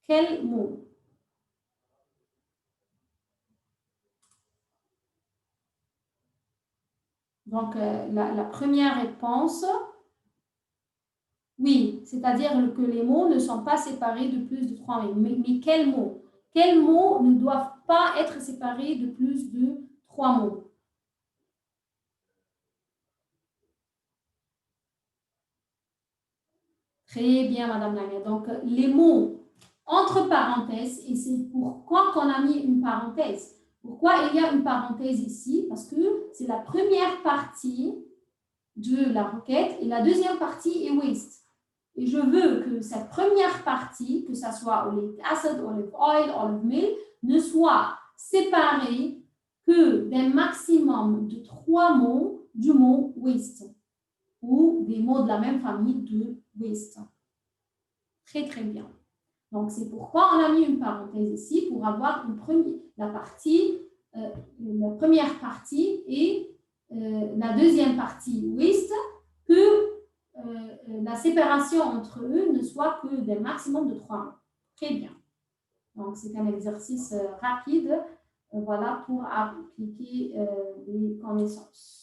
Quels mots? Donc, la première réponse, oui, c'est-à-dire que les mots ne sont pas séparés de plus de 3 mots. Mais quels mots? Quels mots ne doivent pas être séparés de plus de 3 mots? Très bien, Madame Lamia. Donc, les mots entre parenthèses, et c'est pourquoi qu'on a mis une parenthèse. Pourquoi il y a une parenthèse ici? Parce que c'est la première partie de la requête et la deuxième partie est waste. Et je veux que cette première partie, que ce soit olive acid, olive oil, olive meal, ne soit séparée que d'un maximum de 3 mots du mot waste ou des mots de la même famille de waste. Très, très bien. Donc, c'est pourquoi on a mis une parenthèse ici pour avoir la première partie et la deuxième partie waste, que la séparation entre eux ne soit que d'un maximum de 3 mots. Très bien. Donc, c'est un exercice rapide voilà, pour appliquer les connaissances.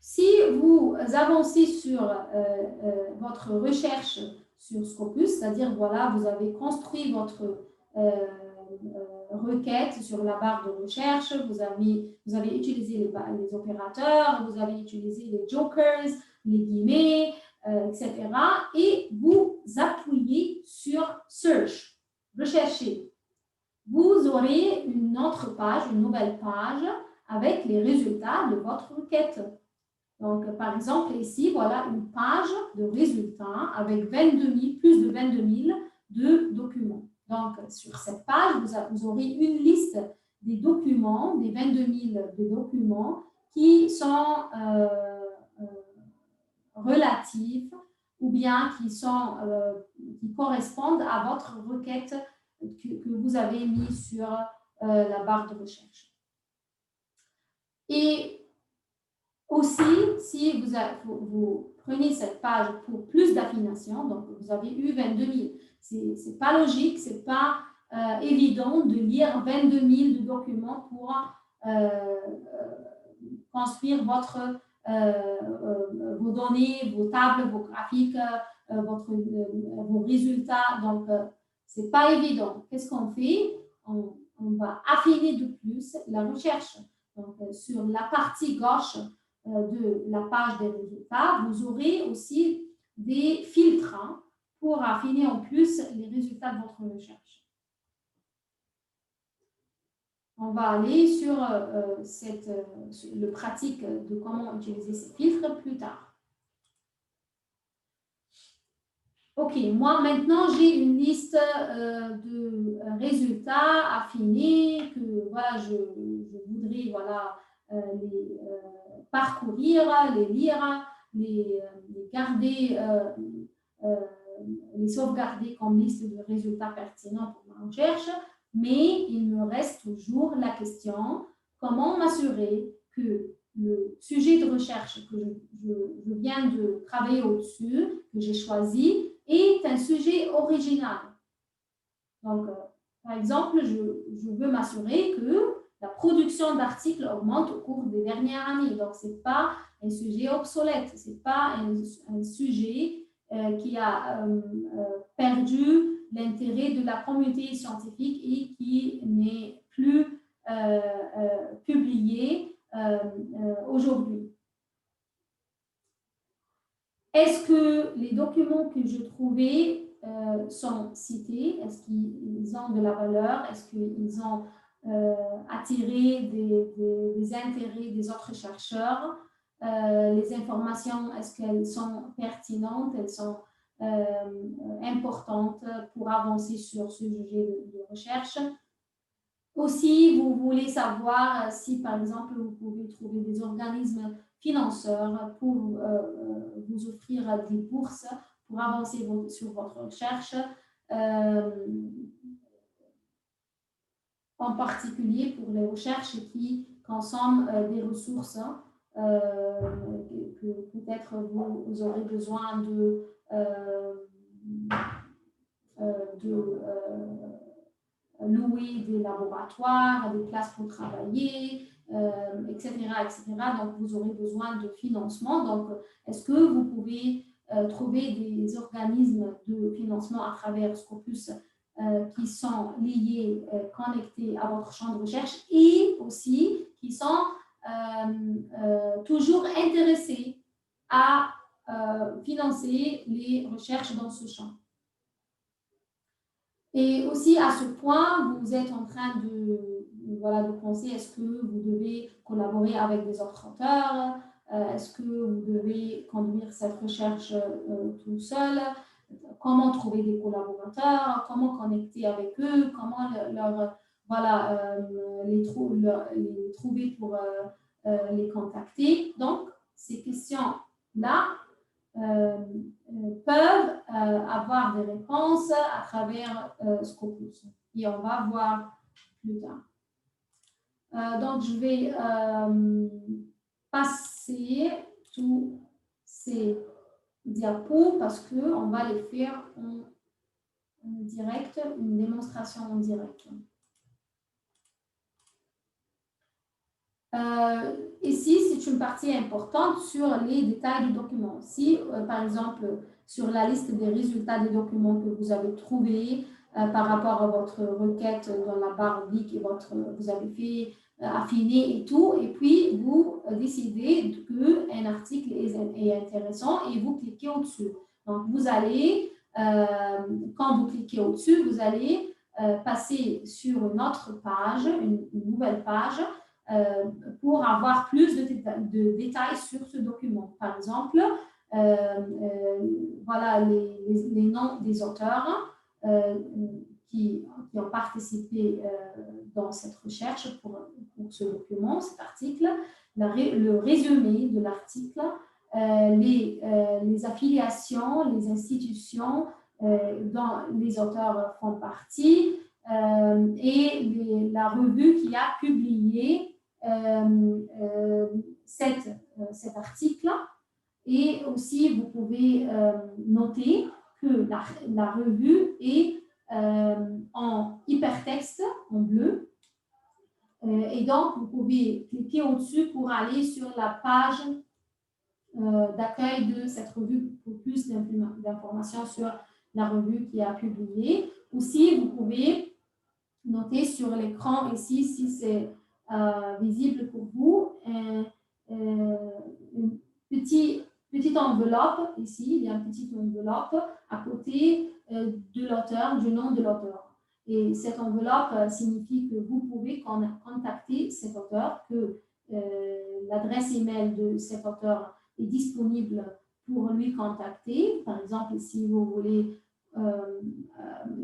Si vous avancez sur votre recherche sur Scopus, c'est-à-dire, voilà, vous avez construit votre requête sur la barre de recherche, vous avez utilisé les opérateurs, vous avez utilisé les jokers, les guillemets, etc. Et vous appuyez sur Search, rechercher. Vous aurez une autre page, une nouvelle page avec les résultats de votre requête. Donc, par exemple, ici, voilà une page de résultats avec 22 000, plus de 22 000 de documents. Donc, sur cette page, vous aurez une liste des documents, des 22 000 de documents qui sont relatifs ou bien qui correspondent à votre requête que vous avez mise sur la barre de recherche. Et aussi, si vous prenez cette page pour plus d'affination, donc vous avez eu 22 000, ce n'est pas logique, ce n'est pas évident de lire 22 000 de documents pour construire vos données, vos tables, vos graphiques, vos résultats. Donc, ce n'est pas évident. Qu'est-ce qu'on fait? On va affiner de plus la recherche. Donc, sur la partie gauche de la page des résultats, vous aurez aussi des filtres pour affiner en plus les résultats de votre recherche. On va aller sur le pratique de comment utiliser ces filtres plus tard. OK, moi maintenant j'ai une liste de résultats affinés que voilà, je voudrais voilà, les parcourir, les lire, les garder, les sauvegarder comme liste de résultats pertinents pour ma recherche. Mais il me reste toujours la question, comment m'assurer que le sujet de recherche que je viens de travailler au-dessus, que j'ai choisi, est un sujet original. Donc, par exemple, je veux m'assurer que la production d'articles augmente au cours des dernières années. Donc, ce n'est pas un sujet obsolète, ce n'est pas un sujet qui a perdu l'intérêt de la communauté scientifique et qui n'est plus publié aujourd'hui. Est-ce que les documents que je trouvais sont cités? Est-ce qu'ils ont de la valeur? Est-ce qu'ils ont attiré des intérêts des autres chercheurs? Les informations, est-ce qu'elles sont pertinentes? Elles sont importantes pour avancer sur ce sujet de recherche? Aussi, vous voulez savoir si, par exemple, vous pouvez trouver des organismes financeurs pour vous offrir des bourses pour avancer sur votre recherche, en particulier pour les recherches qui consomment des ressources que peut-être vous aurez besoin de louer des laboratoires, des places pour travailler, etc., etc. Donc, vous aurez besoin de financement. Donc, est-ce que vous pouvez trouver des organismes de financement à travers Scopus qui sont liés, connectés à votre champ de recherche et aussi qui sont toujours intéressés à financer les recherches dans ce champ. Et aussi, à ce point, vous êtes en train de penser, est-ce que vous devez collaborer avec des autres auteurs? Est-ce que vous devez conduire cette recherche tout seul? Comment trouver des collaborateurs? Comment connecter avec eux? Comment les trouver pour les contacter? Donc, ces questions-là peuvent avoir des réponses à travers Scopus. Et on va voir plus tard. Donc, je vais passer tous ces diapos parce qu'on va les faire en direct, une démonstration en direct. Ici, c'est une partie importante sur les détails du document. Si, par exemple, sur la liste des résultats des documents que vous avez trouvés par rapport à votre requête dans la barre oblique et vous avez fait affiner et tout, et puis vous décidez qu'un article est intéressant et vous cliquez au-dessus. Donc, vous allez, quand vous cliquez au-dessus, vous allez passer sur une autre page, une nouvelle page, pour avoir plus de détails sur ce document. Par exemple, voilà les noms des auteurs qui ont participé dans cette recherche pour ce document, cet article, le résumé de l'article, les affiliations, les institutions dont les auteurs font partie et la revue qui a publié cet article. Et aussi, vous pouvez noter que la revue est en hypertexte, en bleu. Et donc, vous pouvez cliquer au-dessus pour aller sur la page d'accueil de cette revue pour plus d'informations sur la revue qui a publié. Aussi, vous pouvez noter sur l'écran ici, si c'est visible pour vous, une petite enveloppe ici, il y a une petite enveloppe à côté de l'auteur, du nom de l'auteur. Et cette enveloppe signifie que vous pouvez contacter cet auteur, que l'adresse email de cet auteur est disponible pour lui contacter. Par exemple, si vous voulez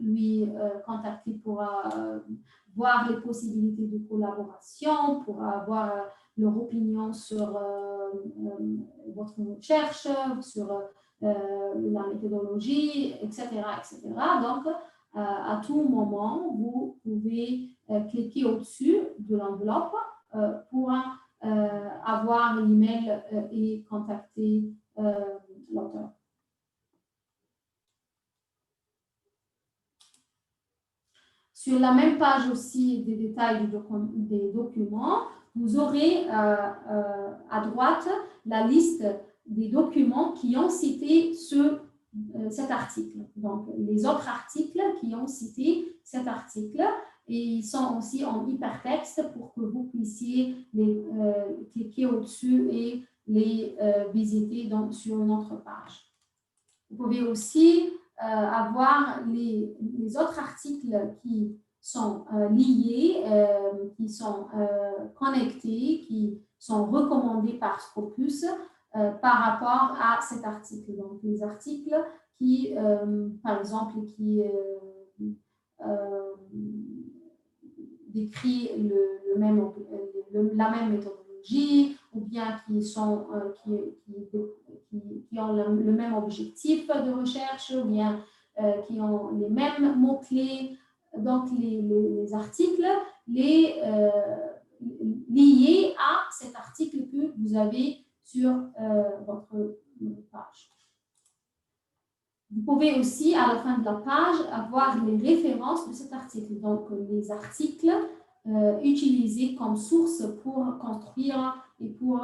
lui contacter pour voir les possibilités de collaboration, pour avoir leur opinion sur votre recherche, sur la méthodologie, etc., etc. Donc, à tout moment, vous pouvez cliquer au-dessus de l'enveloppe pour avoir l'email et contacter l'auteur. Sur la même page aussi des détails des documents, vous aurez à droite la liste des documents qui ont cité cet article. Donc, les autres articles qui ont cité cet article, et ils sont aussi en hypertexte pour que vous puissiez les cliquer au-dessus et les visiter sur une autre page. Vous pouvez aussi avoir les autres articles qui sont liés, qui sont connectés, qui sont recommandés par Scopus par rapport à cet article. Donc, les articles qui, par exemple, décrit la même méthodologie, ou bien qui ont le même objectif de recherche, ou bien qui ont les mêmes mots-clés. Donc, les articles liés à cet article que vous avez sur votre page. Vous pouvez aussi, à la fin de la page, avoir les références de cet article. Donc, les articles utilisés comme source pour construire et pour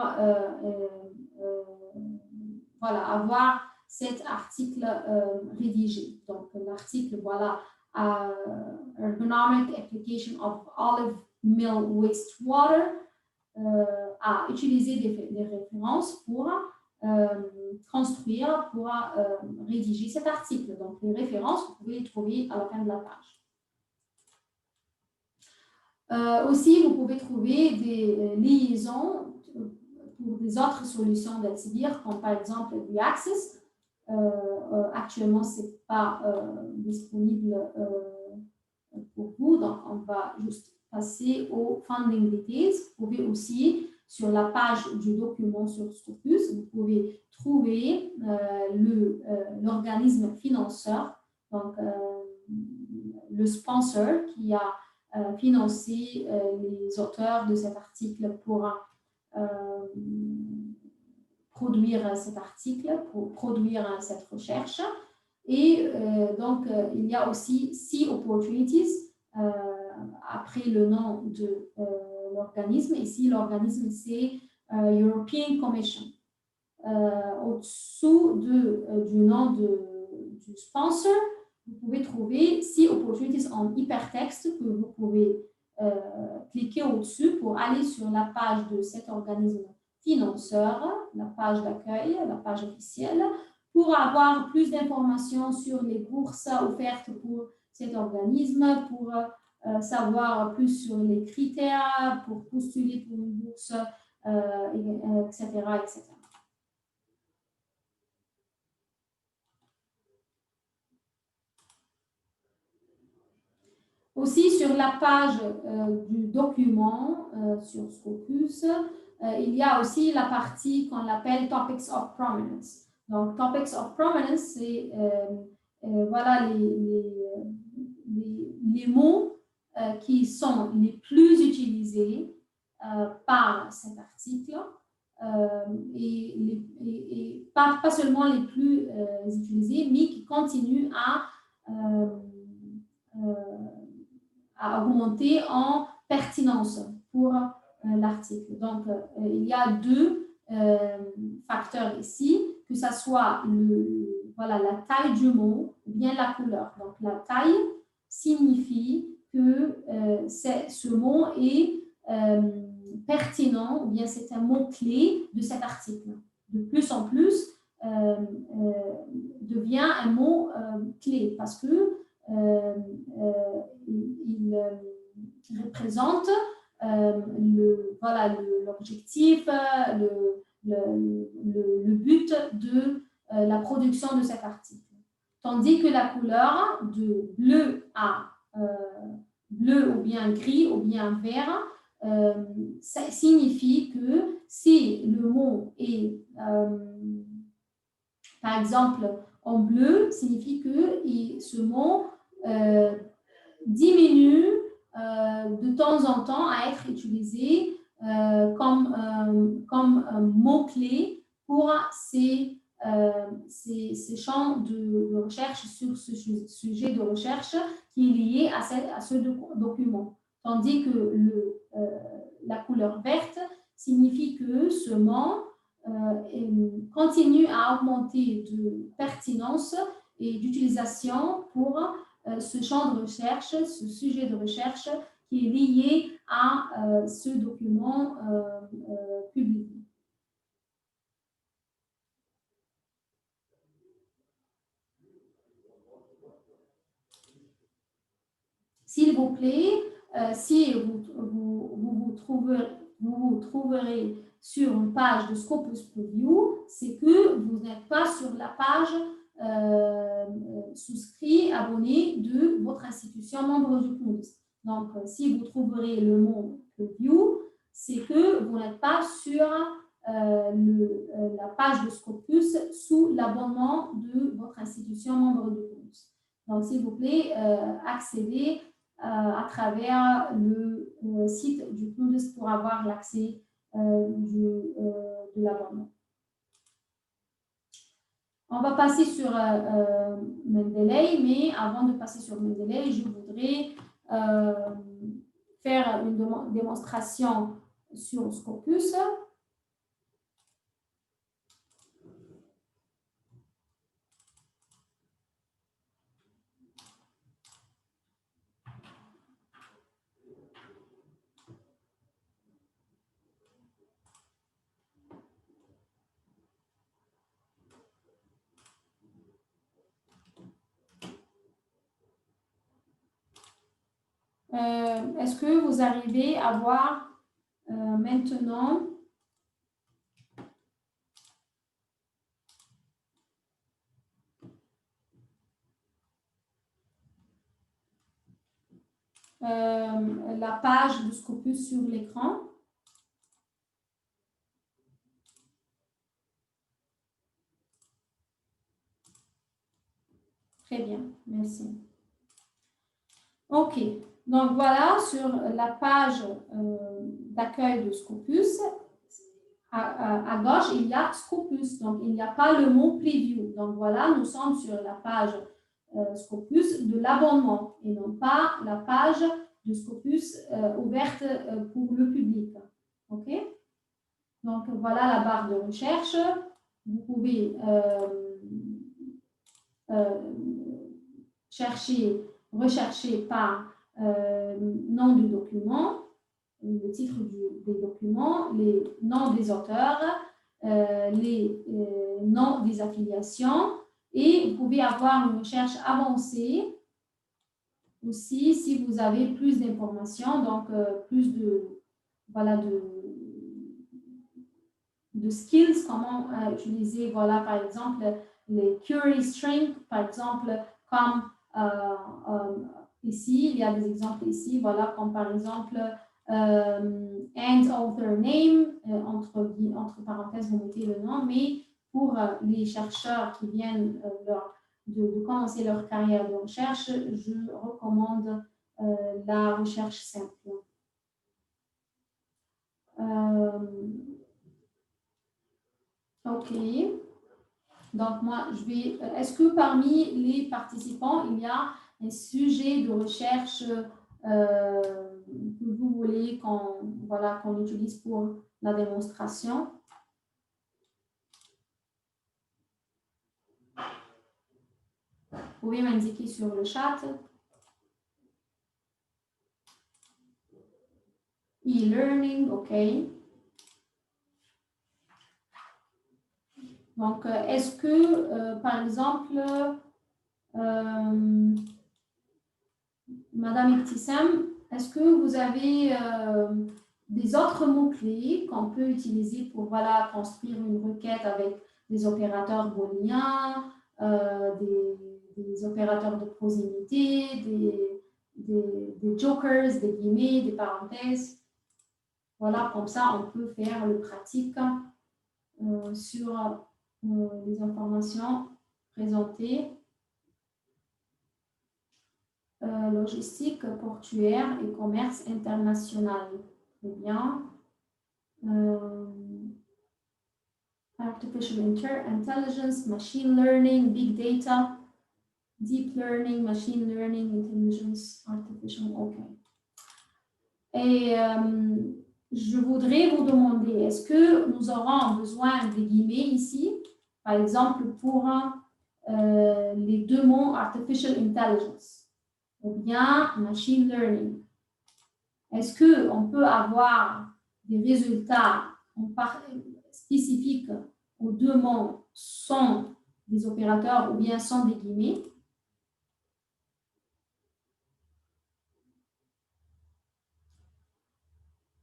voilà, avoir cet article rédigé. Donc, l'article, voilà, Ergonomic Application of Olive Mill Wastewater, a utilisé des références pour construire, pour rédiger cet article. Donc, les références, vous pouvez les trouver à la fin de la page. Aussi, vous pouvez trouver des liaisons pour des autres solutions d'Elsevier, comme par exemple Reaxys. Actuellement, ce n'est pas disponible pour vous, donc on va juste passer au funding details. Vous pouvez aussi, sur la page du document sur Scopus, vous pouvez trouver l'organisme financeur, donc le sponsor qui a financé les auteurs de cet article pour produire cet article, pour produire cette recherche. Et donc, il y a aussi Sea Opportunities après le nom de l'organisme. Ici, l'organisme, c'est European Commission. Au-dessous du nom du sponsor, vous pouvez trouver Sea Opportunities en hypertexte que vous pouvez cliquer au-dessus pour aller sur la page de cet organisme financeur, la page d'accueil, la page officielle, pour avoir plus d'informations sur les bourses offertes pour cet organisme, pour savoir plus sur les critères pour postuler pour une bourse, etc., etc. Aussi, sur la page du document sur Scopus, il y a aussi la partie qu'on appelle Topics of Prominence. Donc, Topics of Prominence, c'est voilà, les mots qui sont les plus utilisés par cet article et pas seulement les plus utilisés, mais qui continuent à augmenter en pertinence pour l'article. Donc, il y a deux facteurs ici, que ce soit voilà, la taille du mot ou bien la couleur. Donc, la taille signifie que ce mot est pertinent ou bien c'est un mot-clé de cet article. De plus en plus, devient un mot clé parce que il représente l'objectif, le but de la production de cet article. Tandis que la couleur de bleu à bleu ou bien gris ou bien vert, ça signifie que si le mot est, par exemple, en bleu, signifie que ce mot diminue de temps en temps à être utilisé comme mot-clé pour ces champs de recherche sur ce sujet de recherche qui est lié à ce document. Tandis que la couleur verte signifie que ce mot continue à augmenter de pertinence et d'utilisation pour ce champ de recherche, ce sujet de recherche qui est lié à ce document publié. S'il vous plaît, si vous trouverez sur une page de Scopus Preview, c'est que vous n'êtes pas sur la page souscrit, abonné de votre institution membre du CNUS. Donc, si vous trouverez le mot preview, c'est que vous n'êtes pas sur la page de Scopus sous l'abonnement de votre institution membre de CNUS. Donc, s'il vous plaît, accédez à travers le site du CNUS pour avoir l'accès de l'abonnement. On va passer sur Mendeley, mais avant de passer sur Mendeley, je voudrais faire une démonstration sur Scopus. Est-ce que vous arrivez à voir maintenant la page de Scopus sur l'écran? Très bien, merci. OK, donc voilà, sur la page d'accueil de Scopus, à gauche, il y a Scopus, donc il n'y a pas le mot preview. Donc voilà, nous sommes sur la page Scopus de l'abonnement et non pas la page de Scopus ouverte pour le public. OK? Donc voilà la barre de recherche. Vous pouvez rechercher par nom du document, le titre des documents, les noms des auteurs, les noms des affiliations, et vous pouvez avoir une recherche avancée aussi si vous avez plus d'informations, donc plus de skills, comment utiliser, voilà, par exemple, les query string, par exemple, comme ici, il y a des exemples ici, voilà, comme par exemple and author name, entre parenthèses, vous mettez le nom, mais pour les chercheurs qui viennent de commencer leur carrière de recherche, je recommande la recherche simple. OK. Donc, moi, je vais... Est-ce que parmi les participants, il y a un sujet de recherche que vous voulez qu'on utilise pour la démonstration? Vous pouvez m'indiquer sur le chat. E-learning, OK. Donc, est-ce que, par exemple, Madame Ibtissam, est-ce que vous avez des autres mots-clés qu'on peut utiliser pour construire une requête avec des opérateurs booléens, des opérateurs de proximité, des jokers, des guillemets, des parenthèses? Voilà, comme ça, on peut faire le pratique sur les informations présentées. Logistique portuaire et commerce international. Très bien. Artificial intelligence, machine learning, big data, deep learning, machine learning, intelligence, artificial, OK. Et je voudrais vous demander, est-ce que nous aurons besoin des guillemets ici, par exemple pour les deux mots artificial intelligence ou bien machine learning? Est-ce qu'on peut avoir des résultats spécifiques aux deux mots sans des opérateurs ou bien sans des guillemets?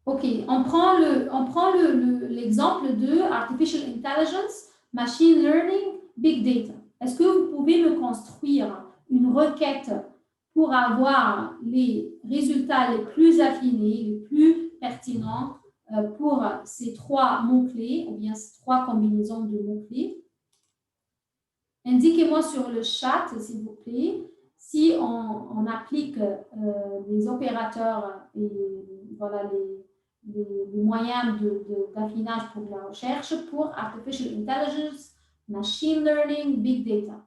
OK, on prend l'exemple de artificial intelligence, machine learning, big data. Est-ce que vous pouvez me construire une requête pour avoir les résultats les plus affinés, les plus pertinents pour ces 3 mots-clés ou bien ces 3 combinaisons de mots-clés. Indiquez-moi sur le chat, s'il vous plaît, si on applique les opérateurs et voilà, les moyens d'affinage pour la recherche pour Artificial Intelligence, Machine Learning, Big Data.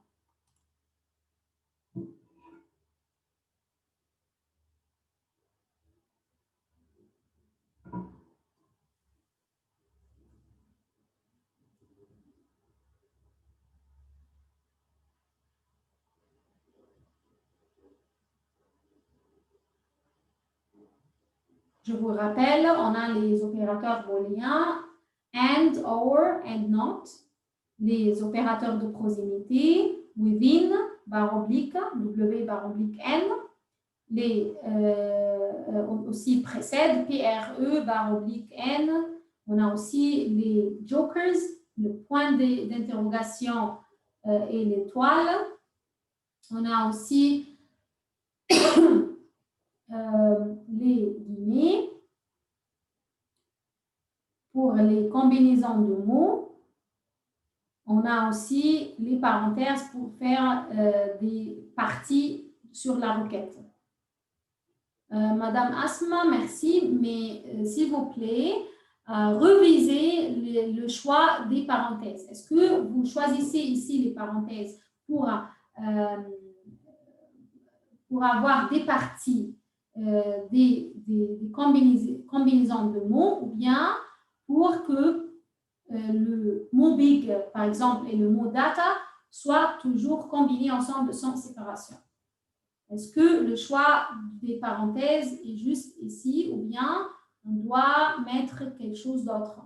Je vous rappelle, on a les opérateurs booléens and, or, and not, les opérateurs de proximité, within, barre oblique, w, barre oblique, n, les aussi précède, PRE, barre oblique, n. On a aussi les jokers, le point d'interrogation et l'étoile. On a aussi les guillemets pour les combinaisons de mots. On a aussi les parenthèses pour faire des parties sur la requête. Madame Asma, merci, mais s'il vous plaît, revisez le choix des parenthèses. Est-ce que vous choisissez ici les parenthèses pour avoir des parties, des combinaisons de mots, ou bien pour que le mot big, par exemple, et le mot data soient toujours combinés ensemble sans séparation? Est-ce que le choix des parenthèses est juste ici, ou bien on doit mettre quelque chose d'autre?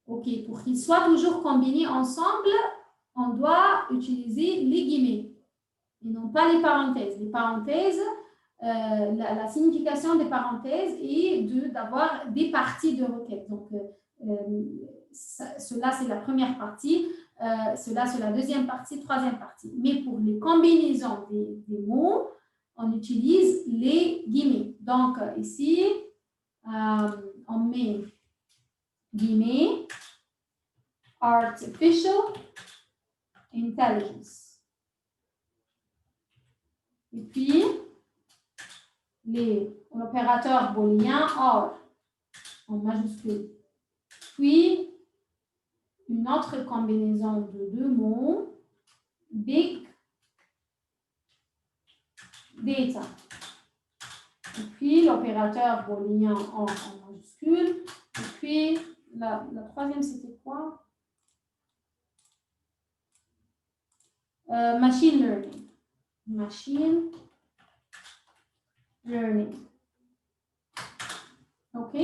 OK, pour qu'ils soient toujours combinés ensemble, on doit utiliser les guillemets et non pas les parenthèses. Les parenthèses, la signification des parenthèses est d'avoir des parties de requête. Donc, cela, c'est la première partie. Cela, c'est la deuxième partie, troisième partie. Mais pour les combinaisons des mots, on utilise les guillemets. Donc, ici, on met guillemets, artificial intelligence. Et puis, l'opérateur booléen OR en majuscule. Puis, une autre combinaison de 2 mots, big data. Et puis, l'opérateur booléen en majuscule. Et puis, la troisième, c'était quoi? Machine learning. Machine learning. OK?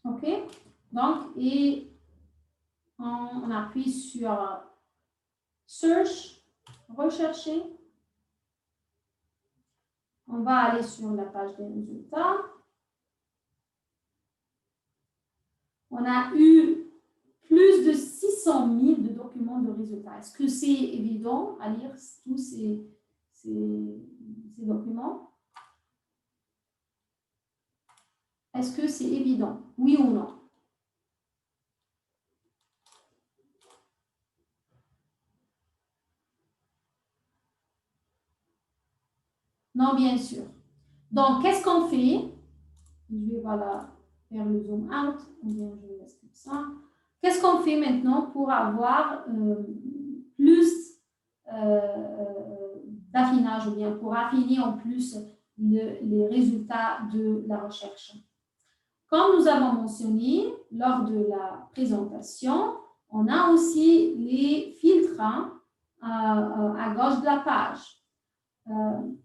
OK? Donc, et on appuie sur Search, rechercher. On va aller sur la page des résultats. On a eu plus de 600 000 de documents de résultats. Est-ce que c'est évident à lire tous ces documents? Est-ce que c'est évident? Oui ou non? Non, bien sûr. Donc, qu'est-ce qu'on fait? Je vais voilà, faire le zoom out. Ou bien je laisse comme ça. Qu'est-ce qu'on fait maintenant pour avoir plus d'affinage ou bien pour affiner en plus les résultats de la recherche? Comme nous avons mentionné lors de la présentation, on a aussi les filtres à gauche de la page.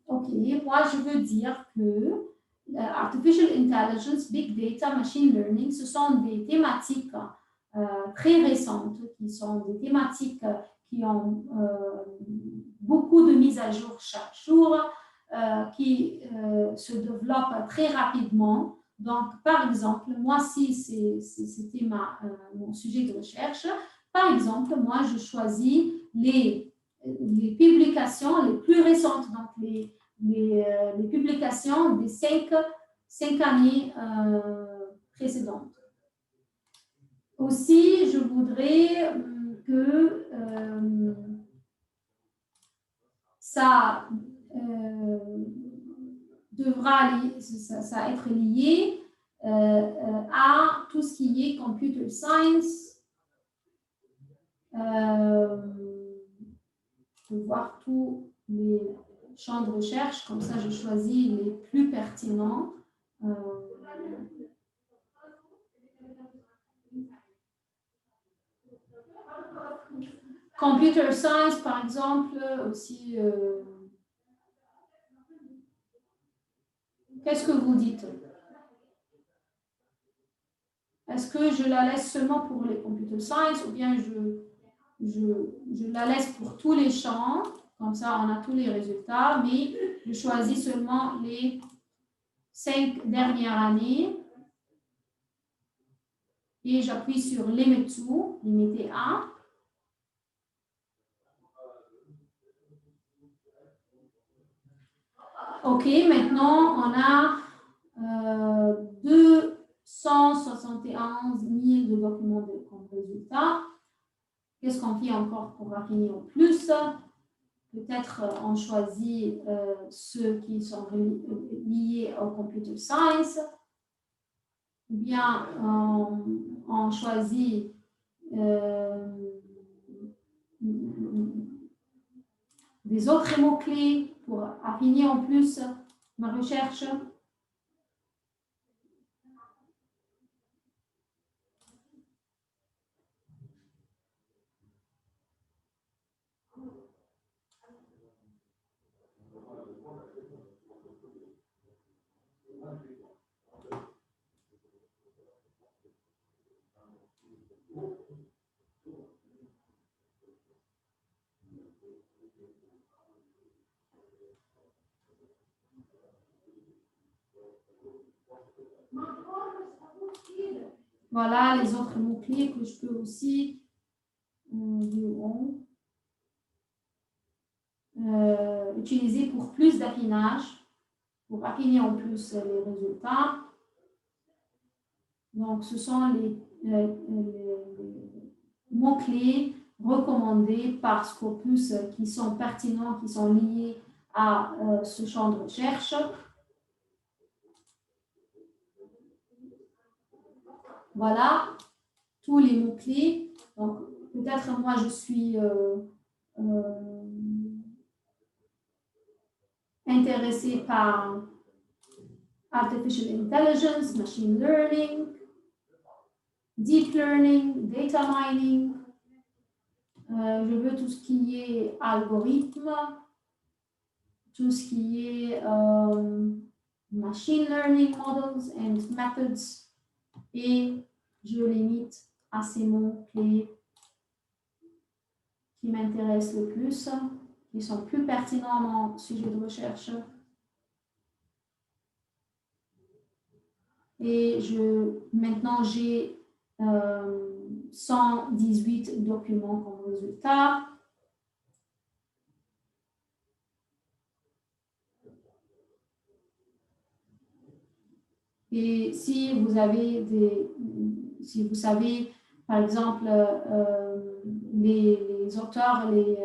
OK, moi je veux dire que Artificial Intelligence, Big Data, Machine Learning, ce sont des thématiques très récentes, qui sont des thématiques qui ont beaucoup de mises à jour chaque jour, qui se développent très rapidement. Donc, par exemple, moi, si c'était mon sujet de recherche, Par exemple, moi, je choisis les publications les plus récentes, donc les publications des cinq années précédentes. Aussi, je voudrais que ça devra ça être lié à tout ce qui est computer science. Je peux voir tous les champs de recherche, comme ça je choisis les plus pertinents. Computer science, par exemple, aussi. Qu'est-ce que vous dites? Est-ce que je la laisse seulement pour les computer science ou bien je la laisse pour tous les champs? Comme ça, on a tous les résultats, mais je choisis seulement les 5 dernières années et j'appuie sur Limit To, limiter à. OK, maintenant, on a 271 000 de documents comme résultat. Qu'est-ce qu'on fait encore pour raffiner en plus? Peut-être on choisit ceux qui sont liés au computer science, ou bien on choisit des autres mots-clés pour affiner en plus ma recherche. Voilà les autres mots-clés que je peux aussi utiliser pour plus d'affinage, pour affiner en plus les résultats. Donc, ce sont les mots-clés recommandés par Scopus qui sont pertinents, qui sont liés à ce champ de recherche. Voilà tous les mots-clés. Donc, peut-être moi, je suis intéressée par Artificial Intelligence, Machine Learning, Deep Learning, Data Mining. Je veux tout ce qui est algorithme, tout ce qui est Machine Learning Models and Methods. Et je limite à ces mots-clés qui m'intéressent le plus, qui sont plus pertinents à mon sujet de recherche. Et maintenant, j'ai 118 documents comme résultat. Et si vous avez si vous savez, par exemple, les auteurs les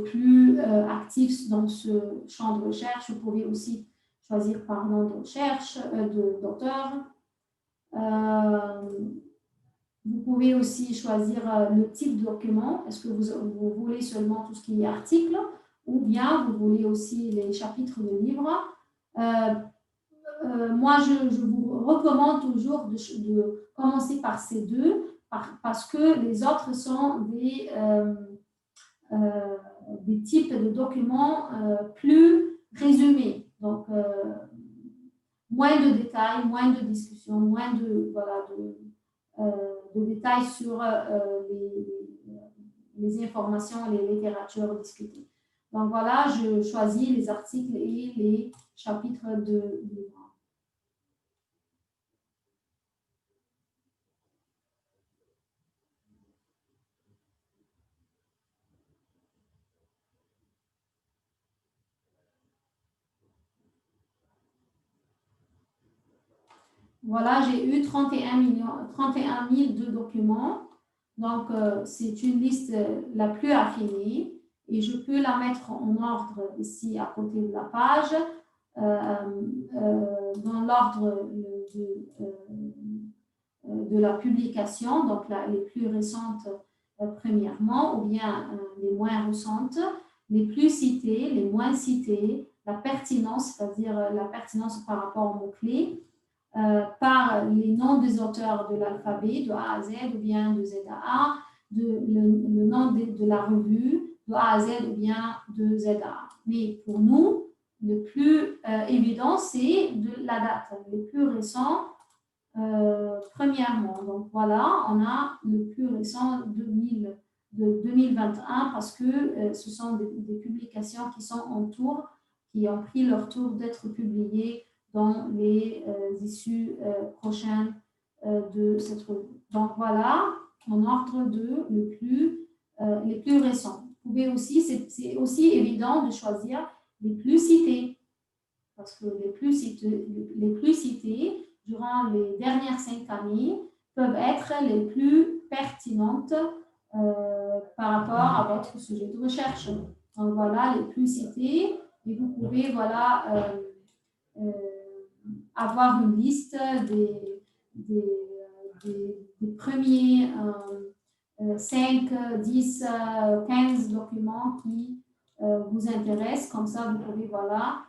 plus actifs dans ce champ de recherche, vous pouvez aussi choisir par nom de recherche, d'auteur. Vous pouvez aussi choisir le type de document. Est-ce que vous voulez seulement tout ce qui est article ou bien vous voulez aussi les chapitres de livres. Moi, je vous recommande toujours de commencer par ces deux parce que les autres sont des types de documents plus résumés. Donc, moins de détails, moins de discussions, moins de détails sur les informations, les littératures discutées. Donc, voilà, je choisis les articles et les chapitres de livres. Voilà, j'ai eu 31 002 documents. Donc, c'est une liste la plus affinée et je peux la mettre en ordre ici à côté de la page, dans l'ordre de la publication, donc les plus récentes premièrement, ou bien les moins récentes, les plus citées, les moins citées, la pertinence, c'est-à-dire la pertinence par rapport aux mots-clés, par les noms des auteurs de l'alphabet, de A à Z ou bien de Z à A, le nom de la revue, de A à Z ou bien de Z à A. Mais pour nous, le plus évident, c'est de la date, le plus récent, premièrement. Donc voilà, on a le plus récent de 2021 parce que ce sont des publications qui sont en tour, qui ont pris leur tour d'être publiées dans les issues prochaines de cette revue. Donc voilà, en ordre de les plus récents. Vous pouvez aussi, c'est aussi évident de choisir les plus cités, parce que les plus cités durant les dernières 5 années peuvent être les plus pertinentes par rapport à votre sujet de recherche. Donc voilà, les plus cités, et vous pouvez voilà, avoir une liste des premiers 5, 10, 15 documents qui vous intéressent. Comme ça, vous pouvez voilà,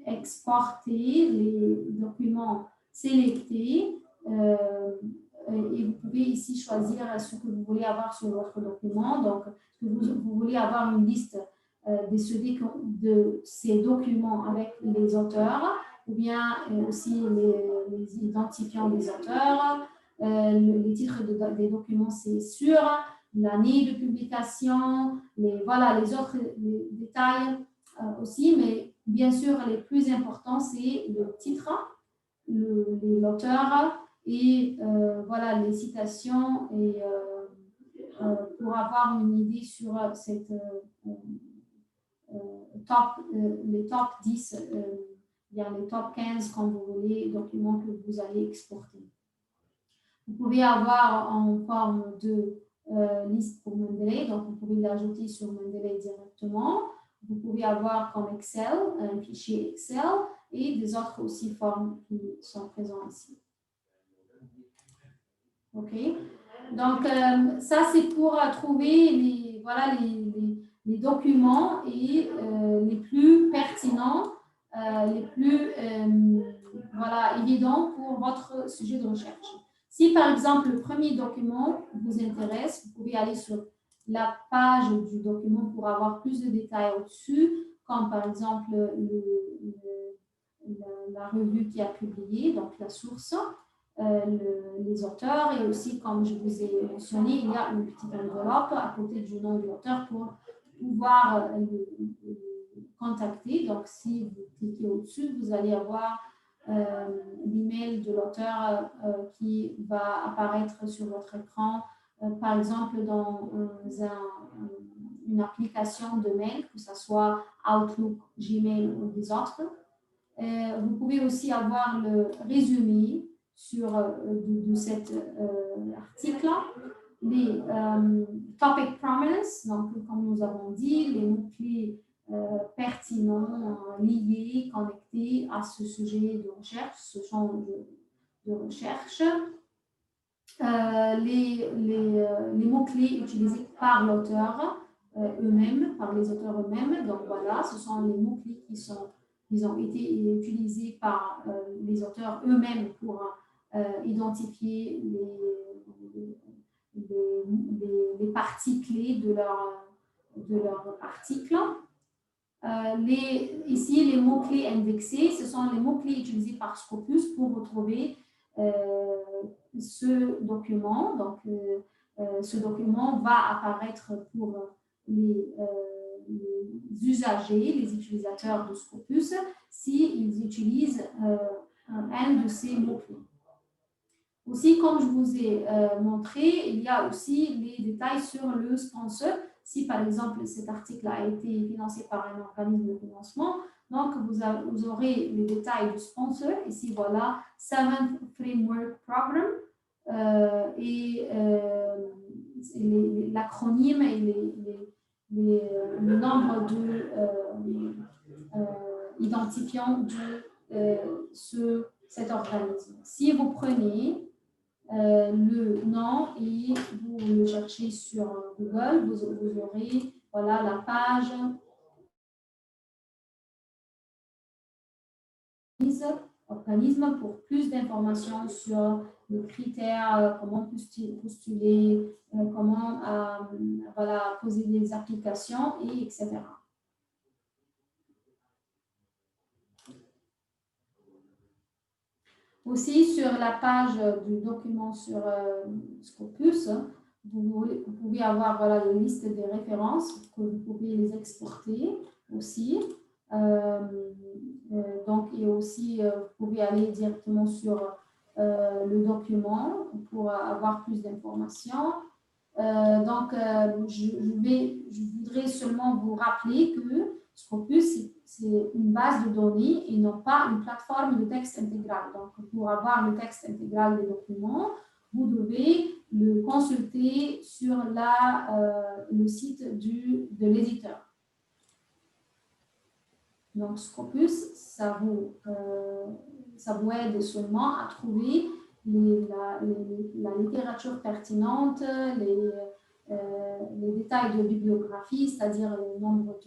exporter les documents sélectés et vous pouvez ici choisir ce que vous voulez avoir sur votre document. Donc, vous voulez avoir une liste de ces documents avec les auteurs ou bien aussi les identifiants des auteurs. Les titres des documents, c'est sûr, l'année de publication, les autres détails aussi, mais bien sûr, les plus importants, c'est le titre, l'auteur et voilà, les citations et pour avoir une idée sur cette les top 10, bien les top 15 quand vous voulez, documents que vous allez exporter. Vous pouvez avoir en forme de liste pour Mendeley, donc vous pouvez l'ajouter sur Mendeley directement. Vous pouvez avoir comme Excel, un fichier Excel et des autres aussi formes qui sont présentes ici. OK. Donc, ça, c'est pour trouver les documents et les plus pertinents, les plus voilà, évidents pour votre sujet de recherche. Si, par exemple, le premier document vous intéresse, vous pouvez aller sur la page du document pour avoir plus de détails au-dessus, comme par exemple la revue qui a publié, donc la source, les auteurs, et aussi, comme je vous ai mentionné, il y a une petite enveloppe à côté du nom de l'auteur pour pouvoir le contacter. Donc, si vous cliquez au-dessus, vous allez avoir l'email de l'auteur qui va apparaître sur votre écran, par exemple dans une application de mail, que ce soit Outlook, Gmail ou des autres. Vous pouvez aussi avoir le résumé de cet article, les topic prominence, donc comme nous avons dit, les mots-clés pertinents, liés, connectés à ce sujet de recherche, ce champ de recherche. Les mots-clés utilisés par l'auteur eux-mêmes, par les auteurs eux-mêmes. Donc voilà, ce sont les mots-clés qui ont été utilisés par les auteurs eux-mêmes pour identifier les parties clés de leur article. Ici, les mots-clés indexés, ce sont les mots-clés utilisés par Scopus pour retrouver ce document. Donc, ce document va apparaître pour les usagers, les utilisateurs de Scopus, s'ils utilisent un de ces mots-clés. Aussi, comme je vous ai montré, il y a aussi les détails sur le sponsor. Si, par exemple, cet article a été financé par un organisme de financement, Donc, vous aurez les détails du sponsor. Ici, voilà, 7th Framework Program et l'acronyme et le nombre de identifiants de cet organisme. Si vous prenez le nom et vous le cherchez sur Google, vous aurez voilà, la page organisme pour plus d'informations sur les critères, comment postuler, comment voilà, poser des applications, et etc. Aussi, sur la page du document sur Scopus, vous pouvez avoir voilà, la liste des références, que vous pouvez les exporter aussi. Donc, et aussi, vous pouvez aller directement sur le document pour avoir plus d'informations. Donc, je voudrais seulement vous rappeler que Scopus, c'est une base de données et non pas une plateforme de texte intégral. Donc, pour avoir le texte intégral des documents, vous devez le consulter sur le site de l'éditeur. Donc, Scopus, ça vous aide seulement à trouver la littérature pertinente, les détails de bibliographie, c'est-à-dire le nombre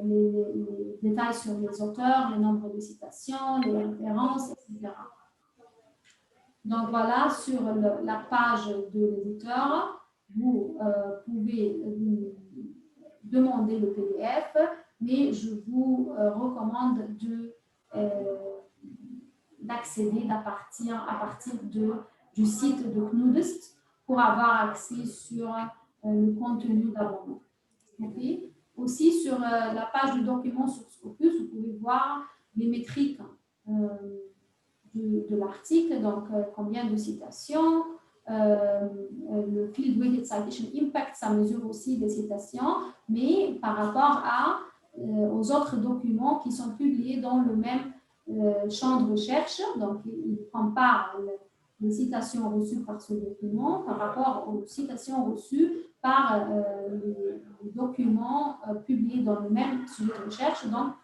les détails sur les auteurs, le nombre de citations, les références, etc. Donc voilà, sur la page de l'éditeur, vous pouvez demander le PDF, mais je vous recommande d'accéder à partir du site de Knudest pour avoir accès sur le contenu d'abonnement. Okay. Aussi, sur la page du document sur Scopus, vous pouvez voir les métriques de l'article, donc combien de citations, le Field Weighted Citation Impact, ça mesure aussi des citations, mais par rapport aux autres documents qui sont publiés dans le même champ de recherche. Donc, il compare les citations reçues par ce document par rapport aux citations reçues par les documents publiés dans le même sujet de recherche. Donc,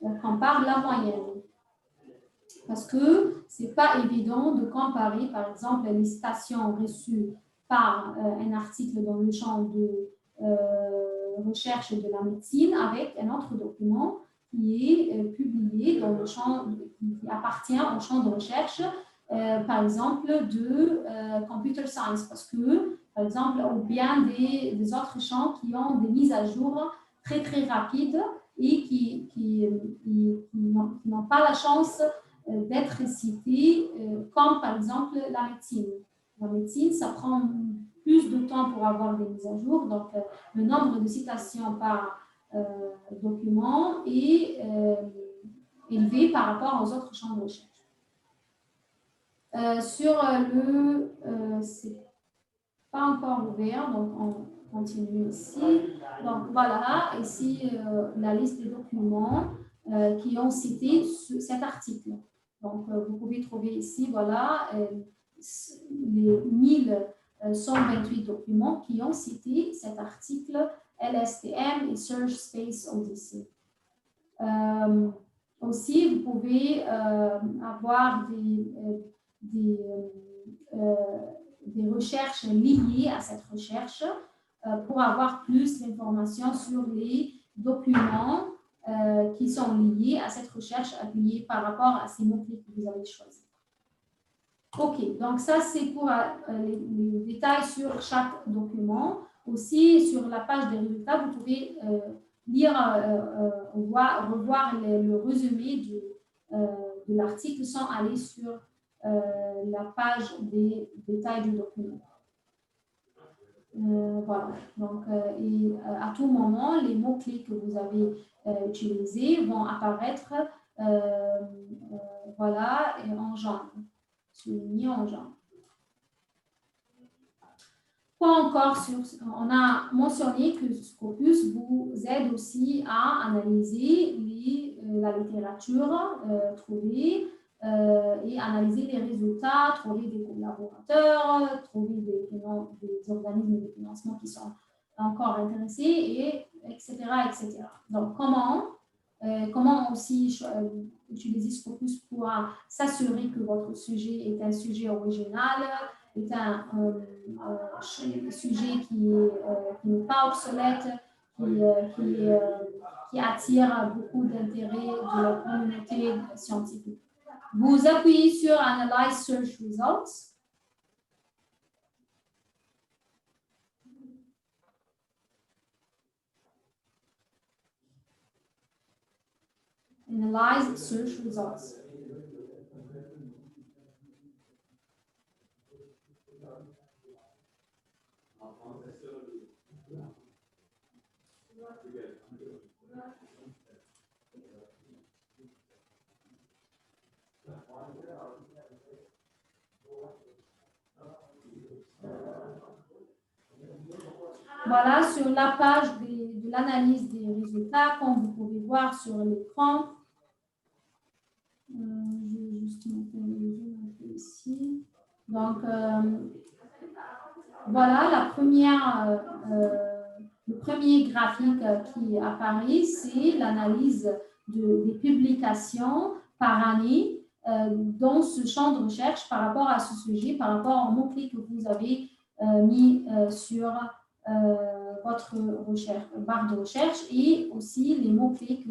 on compare la moyenne. Parce que ce n'est pas évident de comparer, par exemple, les citations reçues par un article dans le champ de recherche de la médecine avec un autre document qui est publié dans le champ, qui appartient au champ de recherche, par exemple, de computer science, parce que, par exemple, ou bien des autres champs qui ont des mises à jour très, très rapides et qui n'ont pas la chance d'être cités, comme par exemple la médecine. La médecine, ça prend plus de temps pour avoir des mises à jour, donc le nombre de citations par document est élevé par rapport aux autres champs de recherche. Sur c'est pas encore ouvert, donc on continue ici. Donc voilà, ici la liste des documents qui ont cité cet article. Donc vous pouvez trouver ici, voilà, les 1128 documents qui ont cité cet article LSTM et Search Space Odyssey. Aussi, vous pouvez avoir des recherches liées à cette recherche pour avoir plus d'informations sur les documents qui sont liés à cette recherche appuyée par rapport à ces mots-clés que vous avez choisis. OK, donc ça, c'est pour les détails sur chaque document. Aussi, sur la page des résultats, vous pouvez lire, revoir le résumé de l'article sans aller sur la page des détails du document. Voilà, donc à tout moment, les mots-clés que vous avez utilisés vont apparaître voilà, en jaune, souligné en jaune. Quoi encore, on a mentionné que Scopus vous aide aussi à analyser la littérature trouvée et analyser les résultats, trouver des collaborateurs, trouver des organismes de financement qui sont encore intéressés, et etc., etc. Donc, comment aussi utiliser Scopus pour s'assurer que votre sujet est un sujet original, est un sujet qui n'est pas obsolète, qui attire beaucoup d'intérêt de la communauté scientifique. Vous appuyez sur Analyze Search Results. Analyze Search Results. Voilà, sur la page de l'analyse des résultats, comme vous pouvez voir sur l'écran. Je vais juste mettre un peu ici. Donc, voilà, le premier graphique qui apparaît, c'est l'analyse des publications par année dans ce champ de recherche par rapport à ce sujet, par rapport aux mots-clés que vous avez mis sur votre barre de recherche, et aussi les mots-clés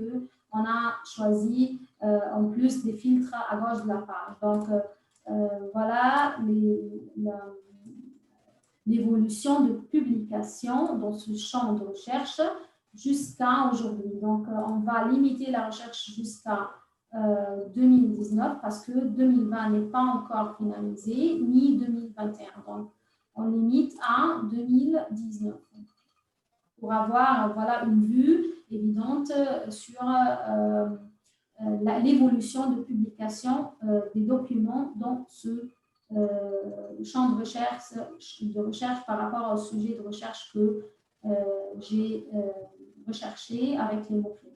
qu'on a choisis en plus des filtres à gauche de la page. Donc, voilà l'évolution de publication dans ce champ de recherche jusqu'à aujourd'hui. Donc, on va limiter la recherche jusqu'à 2019 parce que 2020 n'est pas encore finalisé, ni 2021. Donc, on limite à 2019 pour avoir une vue évidente sur l'évolution de publication des documents dans ce champ de recherche par rapport au sujet de recherche que j'ai recherché avec les mots-clés.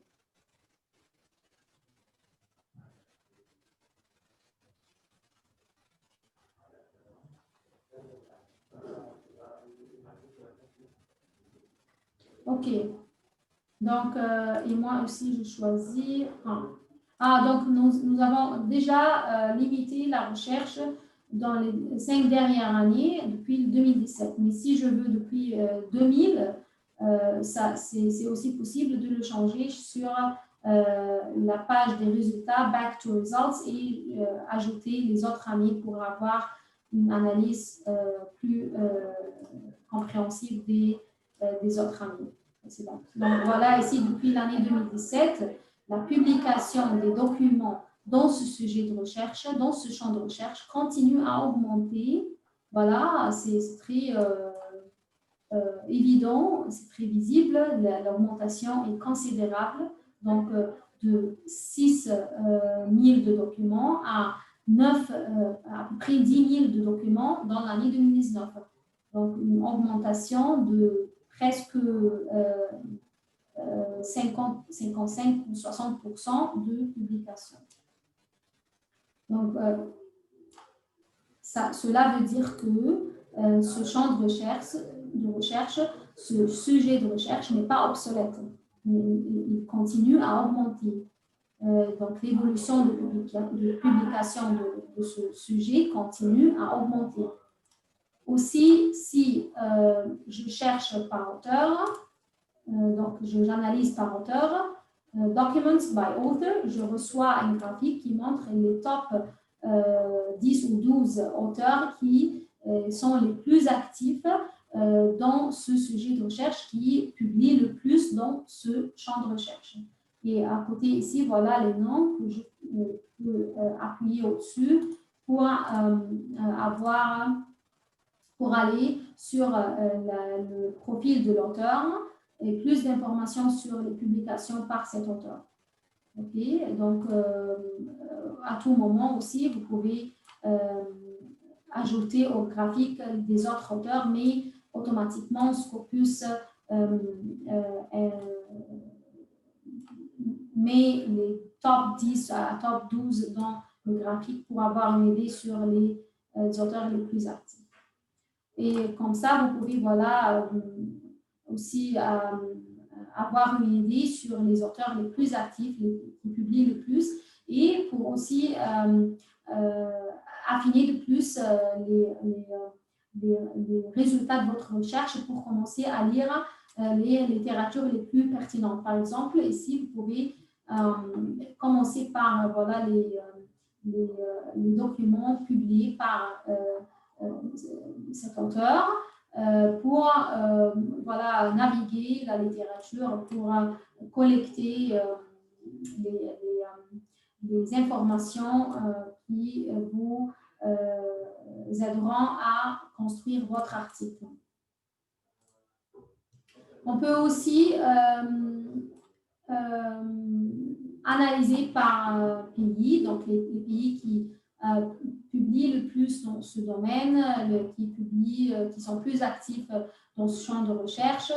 OK. Donc, et moi aussi, je choisis donc, nous avons déjà limité la recherche dans les 5 dernières années, depuis 2017. Mais si je veux depuis 2000, c'est aussi possible de le changer sur la page des résultats, Back to Results, et ajouter les autres années pour avoir une analyse plus compréhensible des autres années. Donc voilà, ici, depuis l'année 2017, la publication des documents dans ce sujet de recherche, dans ce champ de recherche, continue à augmenter. Voilà, c'est très évident, c'est très visible, l'augmentation est considérable. Donc, de 6 000 de documents à à peu près 10 000 de documents dans l'année 2019. Donc, une augmentation de presque 55 ou 60% de publications. Donc, cela veut dire que ce champ de recherche, ce sujet de recherche n'est pas obsolète, mais il continue à augmenter. Donc, l'évolution de publication de ce sujet continue à augmenter. Aussi, si je cherche par auteur, donc j'analyse par auteur, Documents by Author, je reçois un graphique qui montre les top 10 ou 12 auteurs qui sont les plus actifs dans ce sujet de recherche, qui publient le plus dans ce champ de recherche. Et à côté ici, voilà les noms que je peux appuyer au-dessus pour aller sur le profil de l'auteur et plus d'informations sur les publications par cet auteur. OK, donc à tout moment aussi, vous pouvez ajouter au graphique des autres auteurs, mais automatiquement, Scopus met les top 10 à top 12 dans le graphique pour avoir une idée sur les auteurs les plus actifs. Et comme ça, vous pouvez voilà, aussi avoir une idée sur les auteurs les plus actifs, qui publient le plus, et pour aussi affiner de plus les résultats de votre recherche pour commencer à lire les littératures les plus pertinentes. Par exemple, ici, vous pouvez commencer par voilà, les documents publiés par cet auteur pour voilà, naviguer la littérature, pour collecter les informations qui vous aideront à construire votre article. On peut aussi analyser par pays, donc les pays qui publient le plus dans ce domaine, qui sont plus actifs dans ce champ de recherche.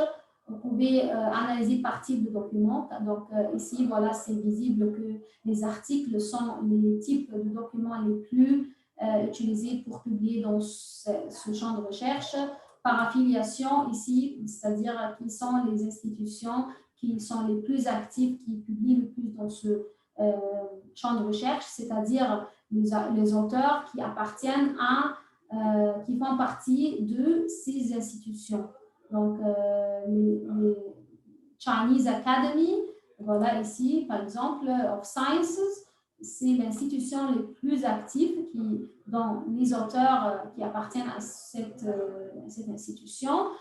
Vous pouvez analyser par type de document. Donc ici, voilà, c'est visible que les articles sont les types de documents les plus utilisés pour publier dans ce champ de recherche. Par affiliation ici, c'est-à-dire qui sont les institutions qui sont les plus actives, qui publient le plus dans ce champ de recherche, c'est-à-dire les auteurs qui appartiennent qui font partie de ces institutions. Donc, les Chinese Academy, voilà ici, par exemple, of Sciences, c'est l'institution les plus active dont les auteurs qui appartiennent à cette institution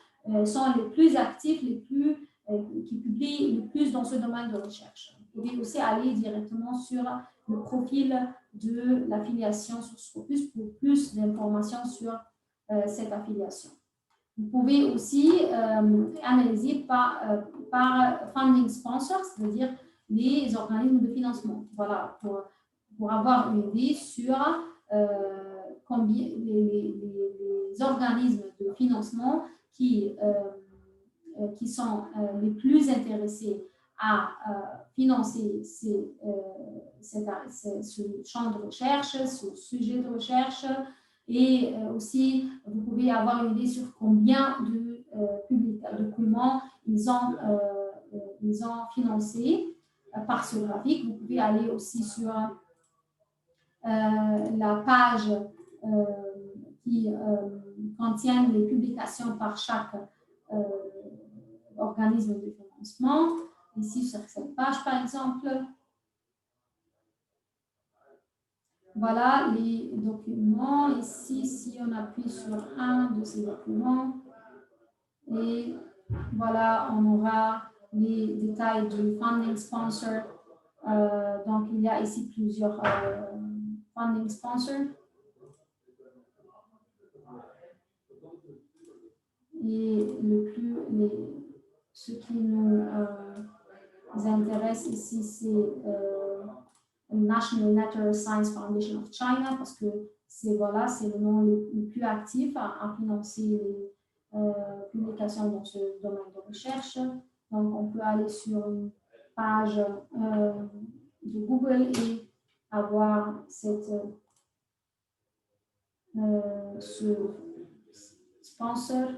sont les plus actifs, qui publient le plus dans ce domaine de recherche. Vous pouvez aussi aller directement sur le profil de l'affiliation sur Scopus pour plus d'informations sur cette affiliation. Vous pouvez aussi analyser par funding sponsors, c'est-à-dire les organismes de financement. Voilà, pour avoir une idée sur combien les organismes de financement qui sont les plus intéressés à financer ce champ de recherche, ce sujet de recherche. Et aussi, vous pouvez avoir une idée sur combien de documents ils ont financé par ce graphique. Vous pouvez aller aussi sur la page qui contient les publications par chaque organisme de financement. Ici, sur cette page, par exemple, voilà les documents. Ici, si on appuie sur un de ces documents, et voilà, on aura les détails du funding sponsor. Donc, il y a ici plusieurs funding sponsors. Et ce qui nous intéresse ici, c'est National Natural Science Foundation of China, parce que c'est le nom le plus actif à financer les publications dans ce domaine de recherche. Donc, on peut aller sur une page de Google et avoir ce sponsor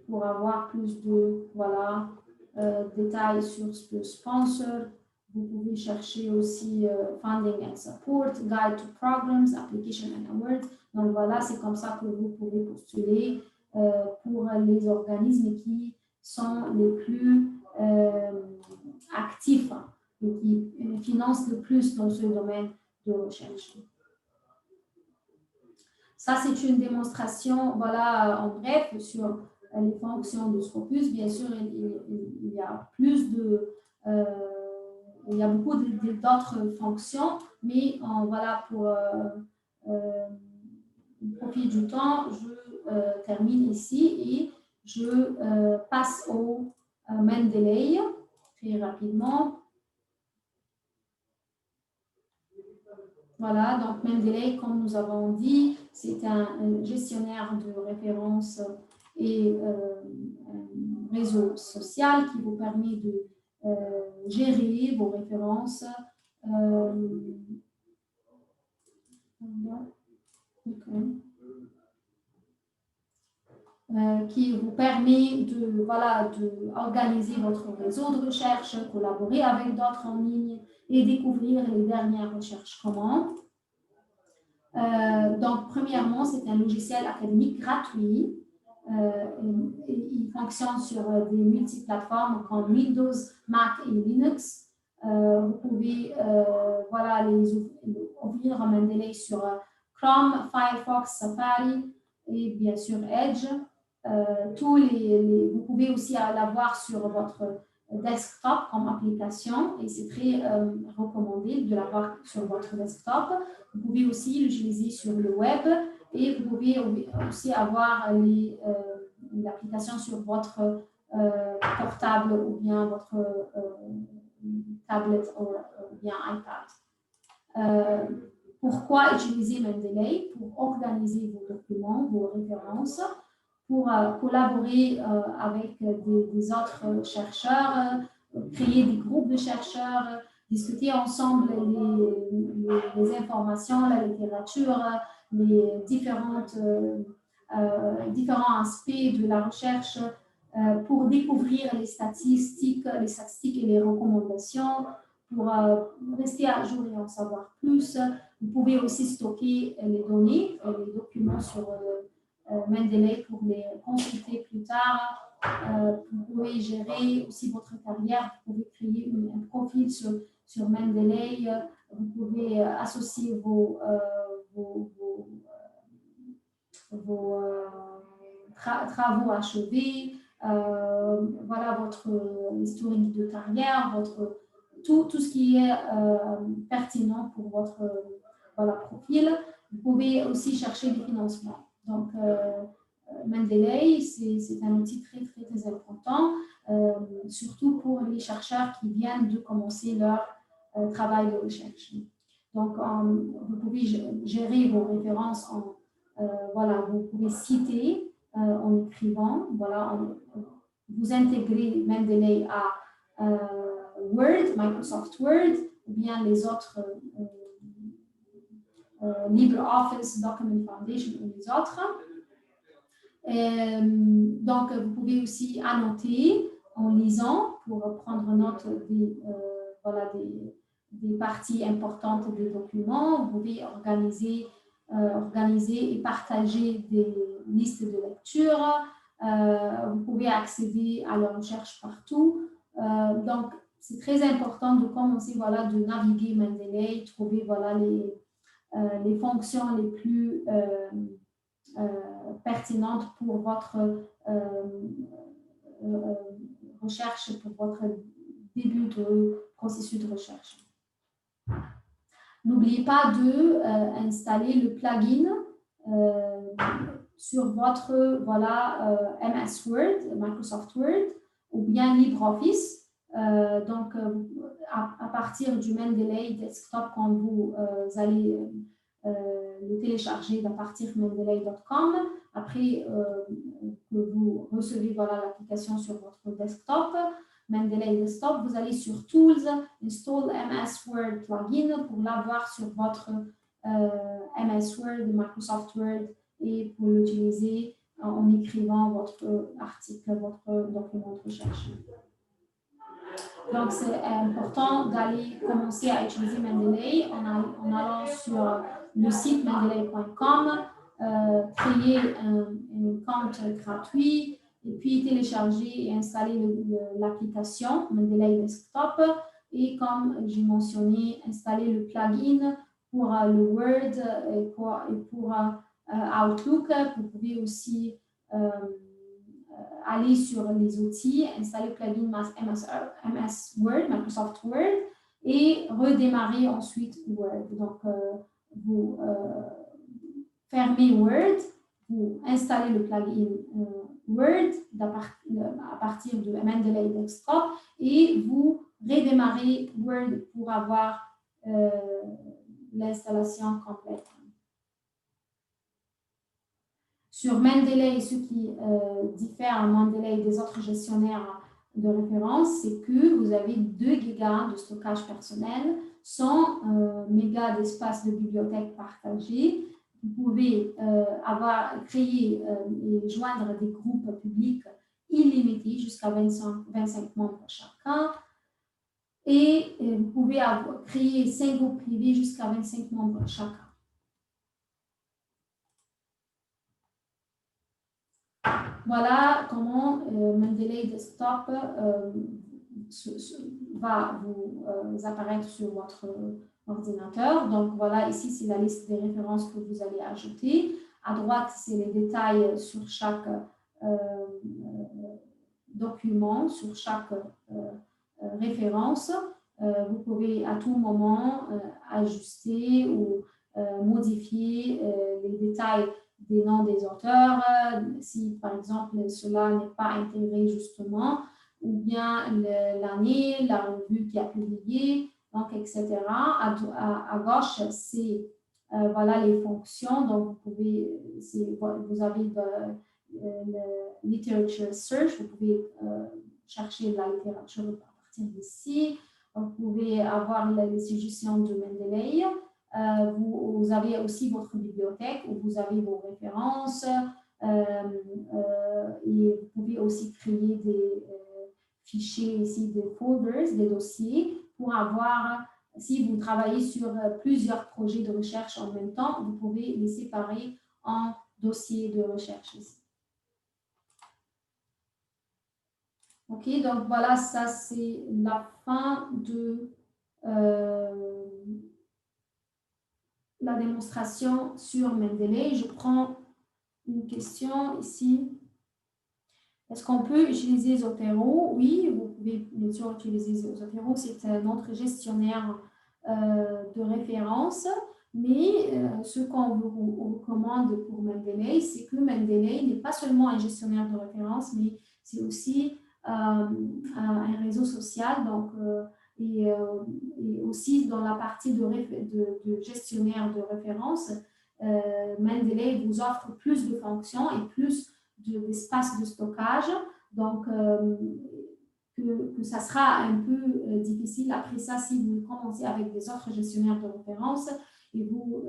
pour avoir plus de détails sur ce sponsor. Vous pouvez chercher aussi Funding and Support, Guide to Programs, Application and Awards. Donc voilà, c'est comme ça que vous pouvez postuler pour les organismes qui sont les plus actifs et qui financent le plus dans ce domaine de recherche. Ça, c'est une démonstration, voilà, en bref, sur les fonctions de Scopus. Bien sûr, il y a il y a beaucoup d'autres fonctions, mais voilà, pour le profit du temps, je termine ici et je passe au Mendeley très rapidement. Voilà, donc Mendeley, comme nous avons dit, c'est un gestionnaire de références et un réseau social qui vous permet de gérer vos références. Qui vous permet de, voilà, organiser votre réseau de recherche, collaborer avec d'autres en ligne et découvrir les dernières recherches communes. Donc, premièrement, c'est un logiciel académique gratuit. Il fonctionne sur des multiplateformes comme Windows, Mac et Linux. Vous pouvez voilà, ouvrir Mendeley sur Chrome, Firefox, Safari et bien sûr Edge. Vous pouvez aussi l'avoir sur votre desktop comme application et c'est très recommandé de l'avoir sur votre desktop. Vous pouvez aussi l'utiliser sur le web et vous pouvez aussi avoir l'application sur votre portable ou bien votre tablette ou bien iPad. Pourquoi utiliser Mendeley? Pour organiser vos documents, vos références, pour collaborer avec des autres chercheurs, créer des groupes de chercheurs, discuter ensemble les informations, la littérature, les différents aspects de la recherche pour découvrir les statistiques et les recommandations, pour rester à jour et en savoir plus. Vous pouvez aussi stocker les données, les documents sur Mendeley pour les consulter plus tard. Vous pouvez gérer aussi votre carrière, vous pouvez créer un profil sur Mendeley, vous pouvez associer vos travaux achevés, voilà votre historique de carrière, tout ce qui est pertinent pour votre profil. Vous pouvez aussi chercher des financements. Donc, Mendeley, c'est un outil très, très, très important, surtout pour les chercheurs qui viennent de commencer leur travail de recherche. Donc, vous pouvez gérer vos références voilà, vous pouvez citer en écrivant, voilà, vous intégrez Mendeley à Word, Microsoft Word, ou bien les autres LibreOffice, Document Foundation ou les autres. Donc, vous pouvez aussi annoter en lisant pour prendre note des parties importantes des documents. Vous pouvez organiser et partager des listes de lecture. Vous pouvez accéder à la recherche partout. Donc, c'est très important de commencer de naviguer Mendeley, trouver les fonctions les plus pertinentes pour votre recherche, pour votre début de processus de recherche. N'oubliez pas d'installer le plugin sur votre MS Word, Microsoft Word ou bien LibreOffice. Donc, à partir du Mendeley Desktop, quand vous allez le télécharger à partir de mendeley.com, après que vous recevez l'application sur votre desktop, Mendeley Desktop, vous allez sur Tools, Install MS Word Plugin pour l'avoir sur votre MS Word, Microsoft Word et pour l'utiliser en écrivant votre article, votre document de recherche. Donc, c'est important d'aller commencer à utiliser Mendeley en allant sur le site mendeley.com, créer un compte gratuit et puis télécharger et installer l'application Mendeley Desktop et comme j'ai mentionné, installer le plugin pour le Word et pour Outlook. Vous pouvez aussi aller sur les outils, installer le plugin MS Word, Microsoft Word et redémarrer ensuite Word. Donc, vous fermez Word, vous installez le plugin Word à partir de Mendeley Desktop et vous redémarrez Word pour avoir l'installation complète. Sur Mendeley, ce qui diffère Mendeley des autres gestionnaires de référence, c'est que vous avez 2 gigas de stockage personnel, 100 mégas d'espace de bibliothèque partagé. Vous pouvez créer et joindre des groupes publics illimités jusqu'à 25 membres chacun. Et vous pouvez créer 5 groupes privés jusqu'à 25 membres chacun. Voilà comment Mendeley Desktop va vous apparaître sur votre ordinateur. Donc voilà, ici c'est la liste des références que vous allez ajouter. À droite, c'est les détails sur chaque document, sur chaque référence. Vous pouvez à tout moment ajuster ou modifier les détails des noms des auteurs, si par exemple cela n'est pas intégré justement, ou bien l'année, la revue qui a publié, donc etc. À gauche, c'est voilà les fonctions, donc vous avez le literature search, vous pouvez chercher la littérature à partir d'ici, vous pouvez avoir les suggestions de Mendeley. Vous avez aussi votre bibliothèque où vous avez vos références et vous pouvez aussi créer des fichiers ici, des folders, des dossiers pour avoir, si vous travaillez sur plusieurs projets de recherche en même temps, vous pouvez les séparer en dossiers de recherche ici. Ok, donc voilà, ça c'est la fin de la démonstration sur Mendeley. Je prends une question ici. Est-ce qu'on peut utiliser Zotero? Oui, vous pouvez bien sûr utiliser Zotero. C'est notre gestionnaire de référence. Mais ce qu'on vous recommande pour Mendeley, c'est que Mendeley n'est pas seulement un gestionnaire de référence, mais c'est aussi un réseau social. Donc, et aussi dans la partie de gestionnaire de référence, Mendeley vous offre plus de fonctions et plus d'espace de stockage. Donc, que ça sera un peu difficile après ça si vous commencez avec des autres gestionnaires de référence et vous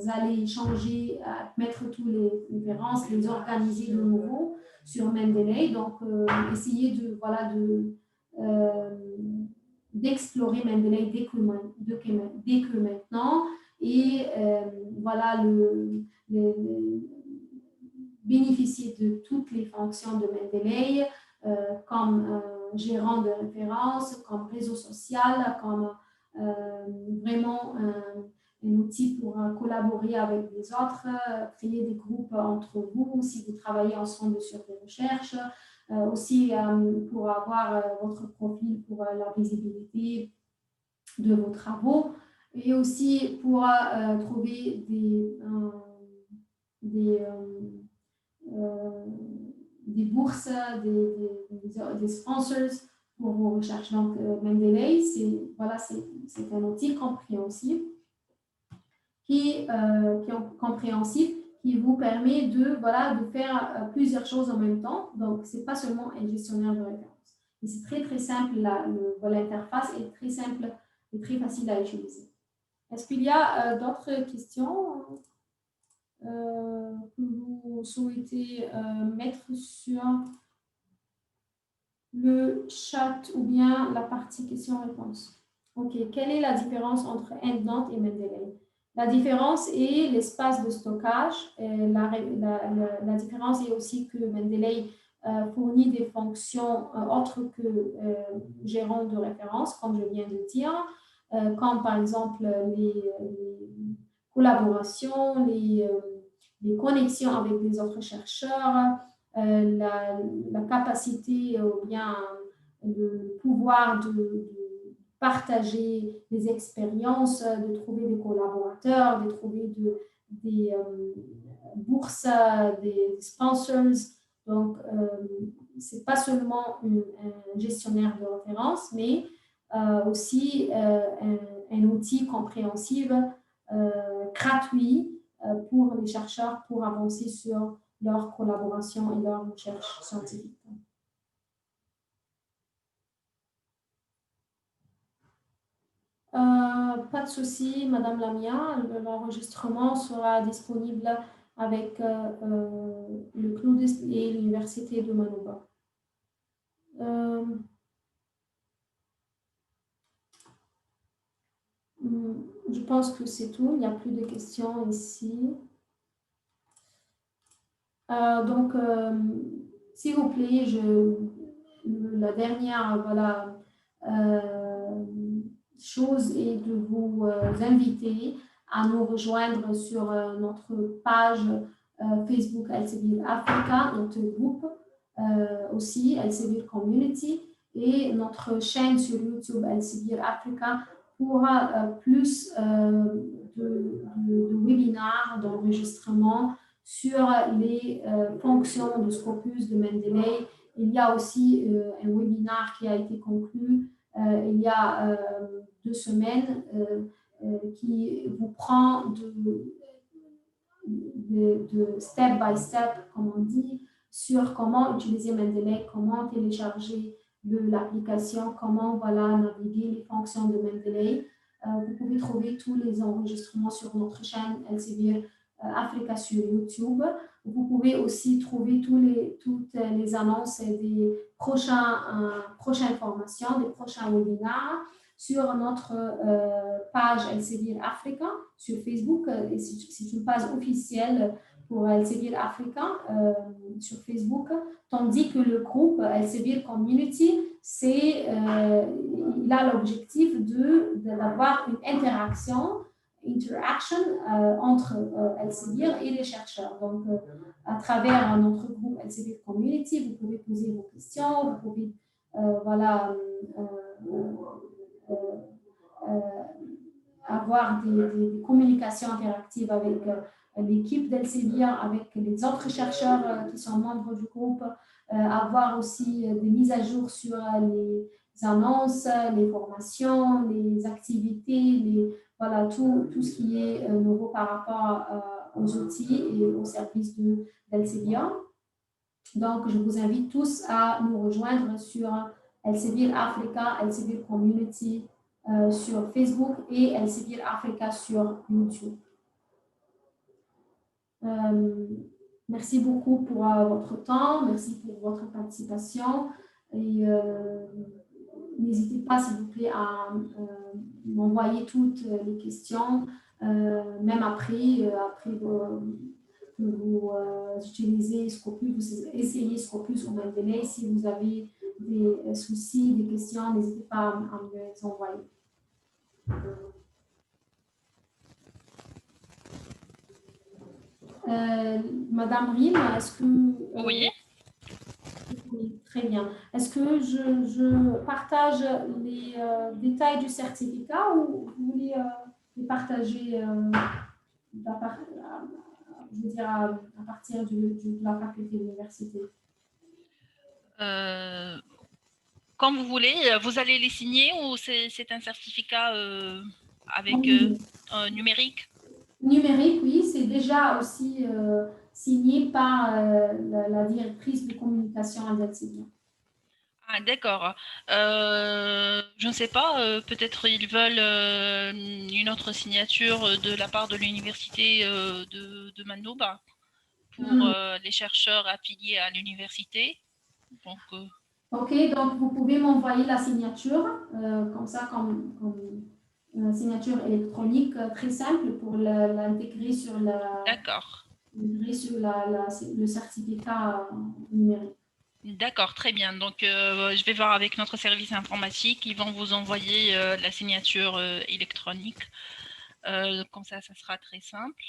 allez changer, mettre tous les références, les organiser de nouveau sur Mendeley. Donc, essayez d'explorer Mendeley dès que maintenant et voilà bénéficier de toutes les fonctions de Mendeley comme gérant de référence, comme réseau social, comme vraiment un outil pour collaborer avec les autres, créer des groupes entre vous si vous travaillez ensemble sur des recherches, aussi pour avoir votre profil pour la visibilité de vos travaux et aussi pour trouver des bourses, des sponsors pour vos recherches. Donc, Mendeley, c'est un outil compréhensif qui vous permet de faire plusieurs choses en même temps. Donc, ce n'est pas seulement un gestionnaire de référence. Et c'est très, très simple. L'interface est très simple et très facile à utiliser. Est-ce qu'il y a d'autres questions que vous souhaitez mettre sur le chat ou bien la partie questions-réponses? Ok, quelle est la différence entre EndNote et Mendeley? La différence est l'espace de stockage. La différence est aussi que Mendeley fournit des fonctions autres que gérant de référence, comme je viens de dire, comme par exemple les collaborations, les connexions avec les autres chercheurs, la capacité ou bien le pouvoir de partager des expériences, de trouver des collaborateurs, de trouver des bourses, des sponsors. Donc, ce n'est pas seulement un gestionnaire de référence, mais aussi un outil compréhensible gratuit pour les chercheurs pour avancer sur leur collaboration et leur recherche scientifique. Pas de souci, Madame Lamia. L'enregistrement sera disponible avec le CNUD et l'Université de Manouba. Je pense que c'est tout. Il n'y a plus de questions ici. Donc, s'il vous plaît, la dernière chose est de vous inviter à nous rejoindre sur notre page Facebook Elsevier Africa, notre groupe aussi Elsevier Community et notre chaîne sur YouTube Elsevier Africa pour plus de webinaires, d'enregistrements sur les fonctions de Scopus de Mendeley. Il y a aussi un webinaire qui a été conclu il y a 2 semaines qui vous prend de step by step, comme on dit, sur comment utiliser Mendeley, comment télécharger l'application, comment naviguer les fonctions de Mendeley. Vous pouvez trouver tous les enregistrements sur notre chaîne Elsevier Africa sur YouTube. Vous pouvez aussi trouver toutes les annonces des prochaines formations, des prochains webinaires sur notre page Elsevier Africa sur Facebook. C'est une page officielle pour Elsevier Africa sur Facebook, tandis que le groupe Elsevier Community, il a l'objectif d'avoir une interaction entre Elsevier et les chercheurs. Donc, à travers notre groupe Elsevier Community, vous pouvez poser vos questions, vous pouvez avoir des communications interactives avec l'équipe d'Elsevier, avec les autres chercheurs qui sont membres du groupe, avoir aussi des mises à jour sur les annonces, les formations, les activités, tout ce qui est nouveau par rapport aux outils et aux services d'Elsevier. Donc, je vous invite tous à nous rejoindre sur Elsevier Africa, Elsevier Community sur Facebook et Elsevier Africa sur YouTube. Merci beaucoup pour votre temps, merci pour votre participation et n'hésitez pas, s'il vous plaît, à m'envoyer toutes les questions, même après que vous utilisez Scopus, vous essayez Scopus ou Mendeley. Si vous avez des soucis, des questions, n'hésitez pas à me les envoyer. Madame Rim, est-ce que... Oui. Oui, très bien. Est-ce que je partage les détails du certificat ou vous voulez les partager je veux dire, à partir de la faculté de l'université? Comme vous voulez, vous allez les signer ou c'est un certificat avec numérique? Numérique, oui, c'est déjà aussi signé par la directrice de communication à Elsevier. Ah, d'accord. Je ne sais pas, peut-être ils veulent une autre signature de la part de l'université de Manouba pour les chercheurs affiliés à l'université. Donc, OK, donc vous pouvez m'envoyer la signature, comme ça, comme une signature électronique très simple pour l'intégrer sur, le certificat numérique. D'accord, très bien. Donc, je vais voir avec notre service informatique. Ils vont vous envoyer la signature électronique. Comme ça sera très simple.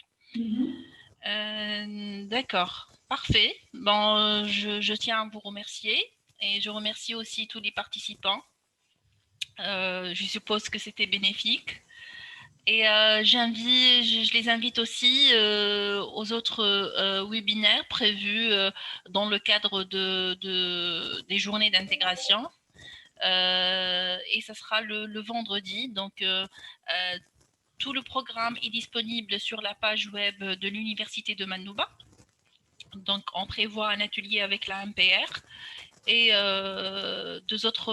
D'accord, parfait. Bon, je tiens à vous remercier et je remercie aussi tous les participants. Je suppose que c'était bénéfique. Et je les invite aussi aux autres webinaires prévus dans le cadre des journées d'intégration. Et ça sera le vendredi. Donc, tout le programme est disponible sur la page web de l'Université de Manouba. Donc, on prévoit un atelier avec la MPR et deux autres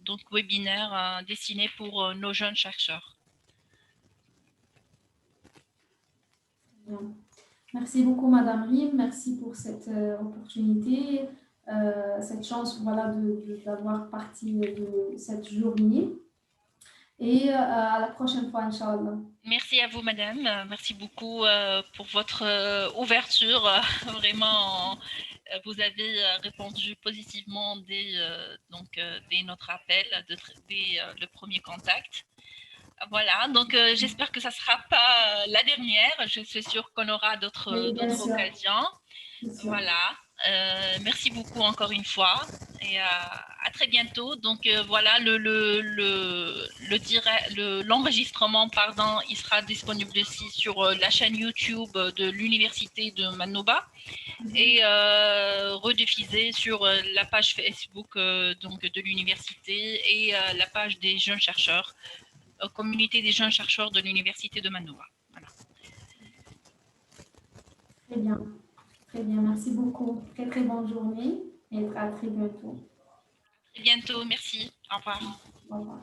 donc webinaire destiné pour nos jeunes chercheurs. Bien. Merci beaucoup, Madame Rim. Merci pour cette opportunité, cette chance voilà, d'avoir partie de cette journée. Et à la prochaine fois, Inch'Allah. Merci à vous, madame. Merci beaucoup pour votre ouverture. Vraiment, vous avez répondu positivement dès notre appel, dès le premier contact. Voilà, donc j'espère que ça ne sera pas la dernière. Je suis sûre qu'on aura d'autres occasions. Voilà. Merci beaucoup encore une fois et à très bientôt. Donc voilà, l'enregistrement, il sera disponible aussi sur la chaîne YouTube de l'Université de Manouba et rediffusé sur la page Facebook donc de l'université et la page des jeunes chercheurs, communauté des jeunes chercheurs de l'Université de Manouba. Voilà. Très bien. Très bien, merci beaucoup. Très, très bonne journée et à très bientôt. À très bientôt, merci. Au revoir. Au revoir.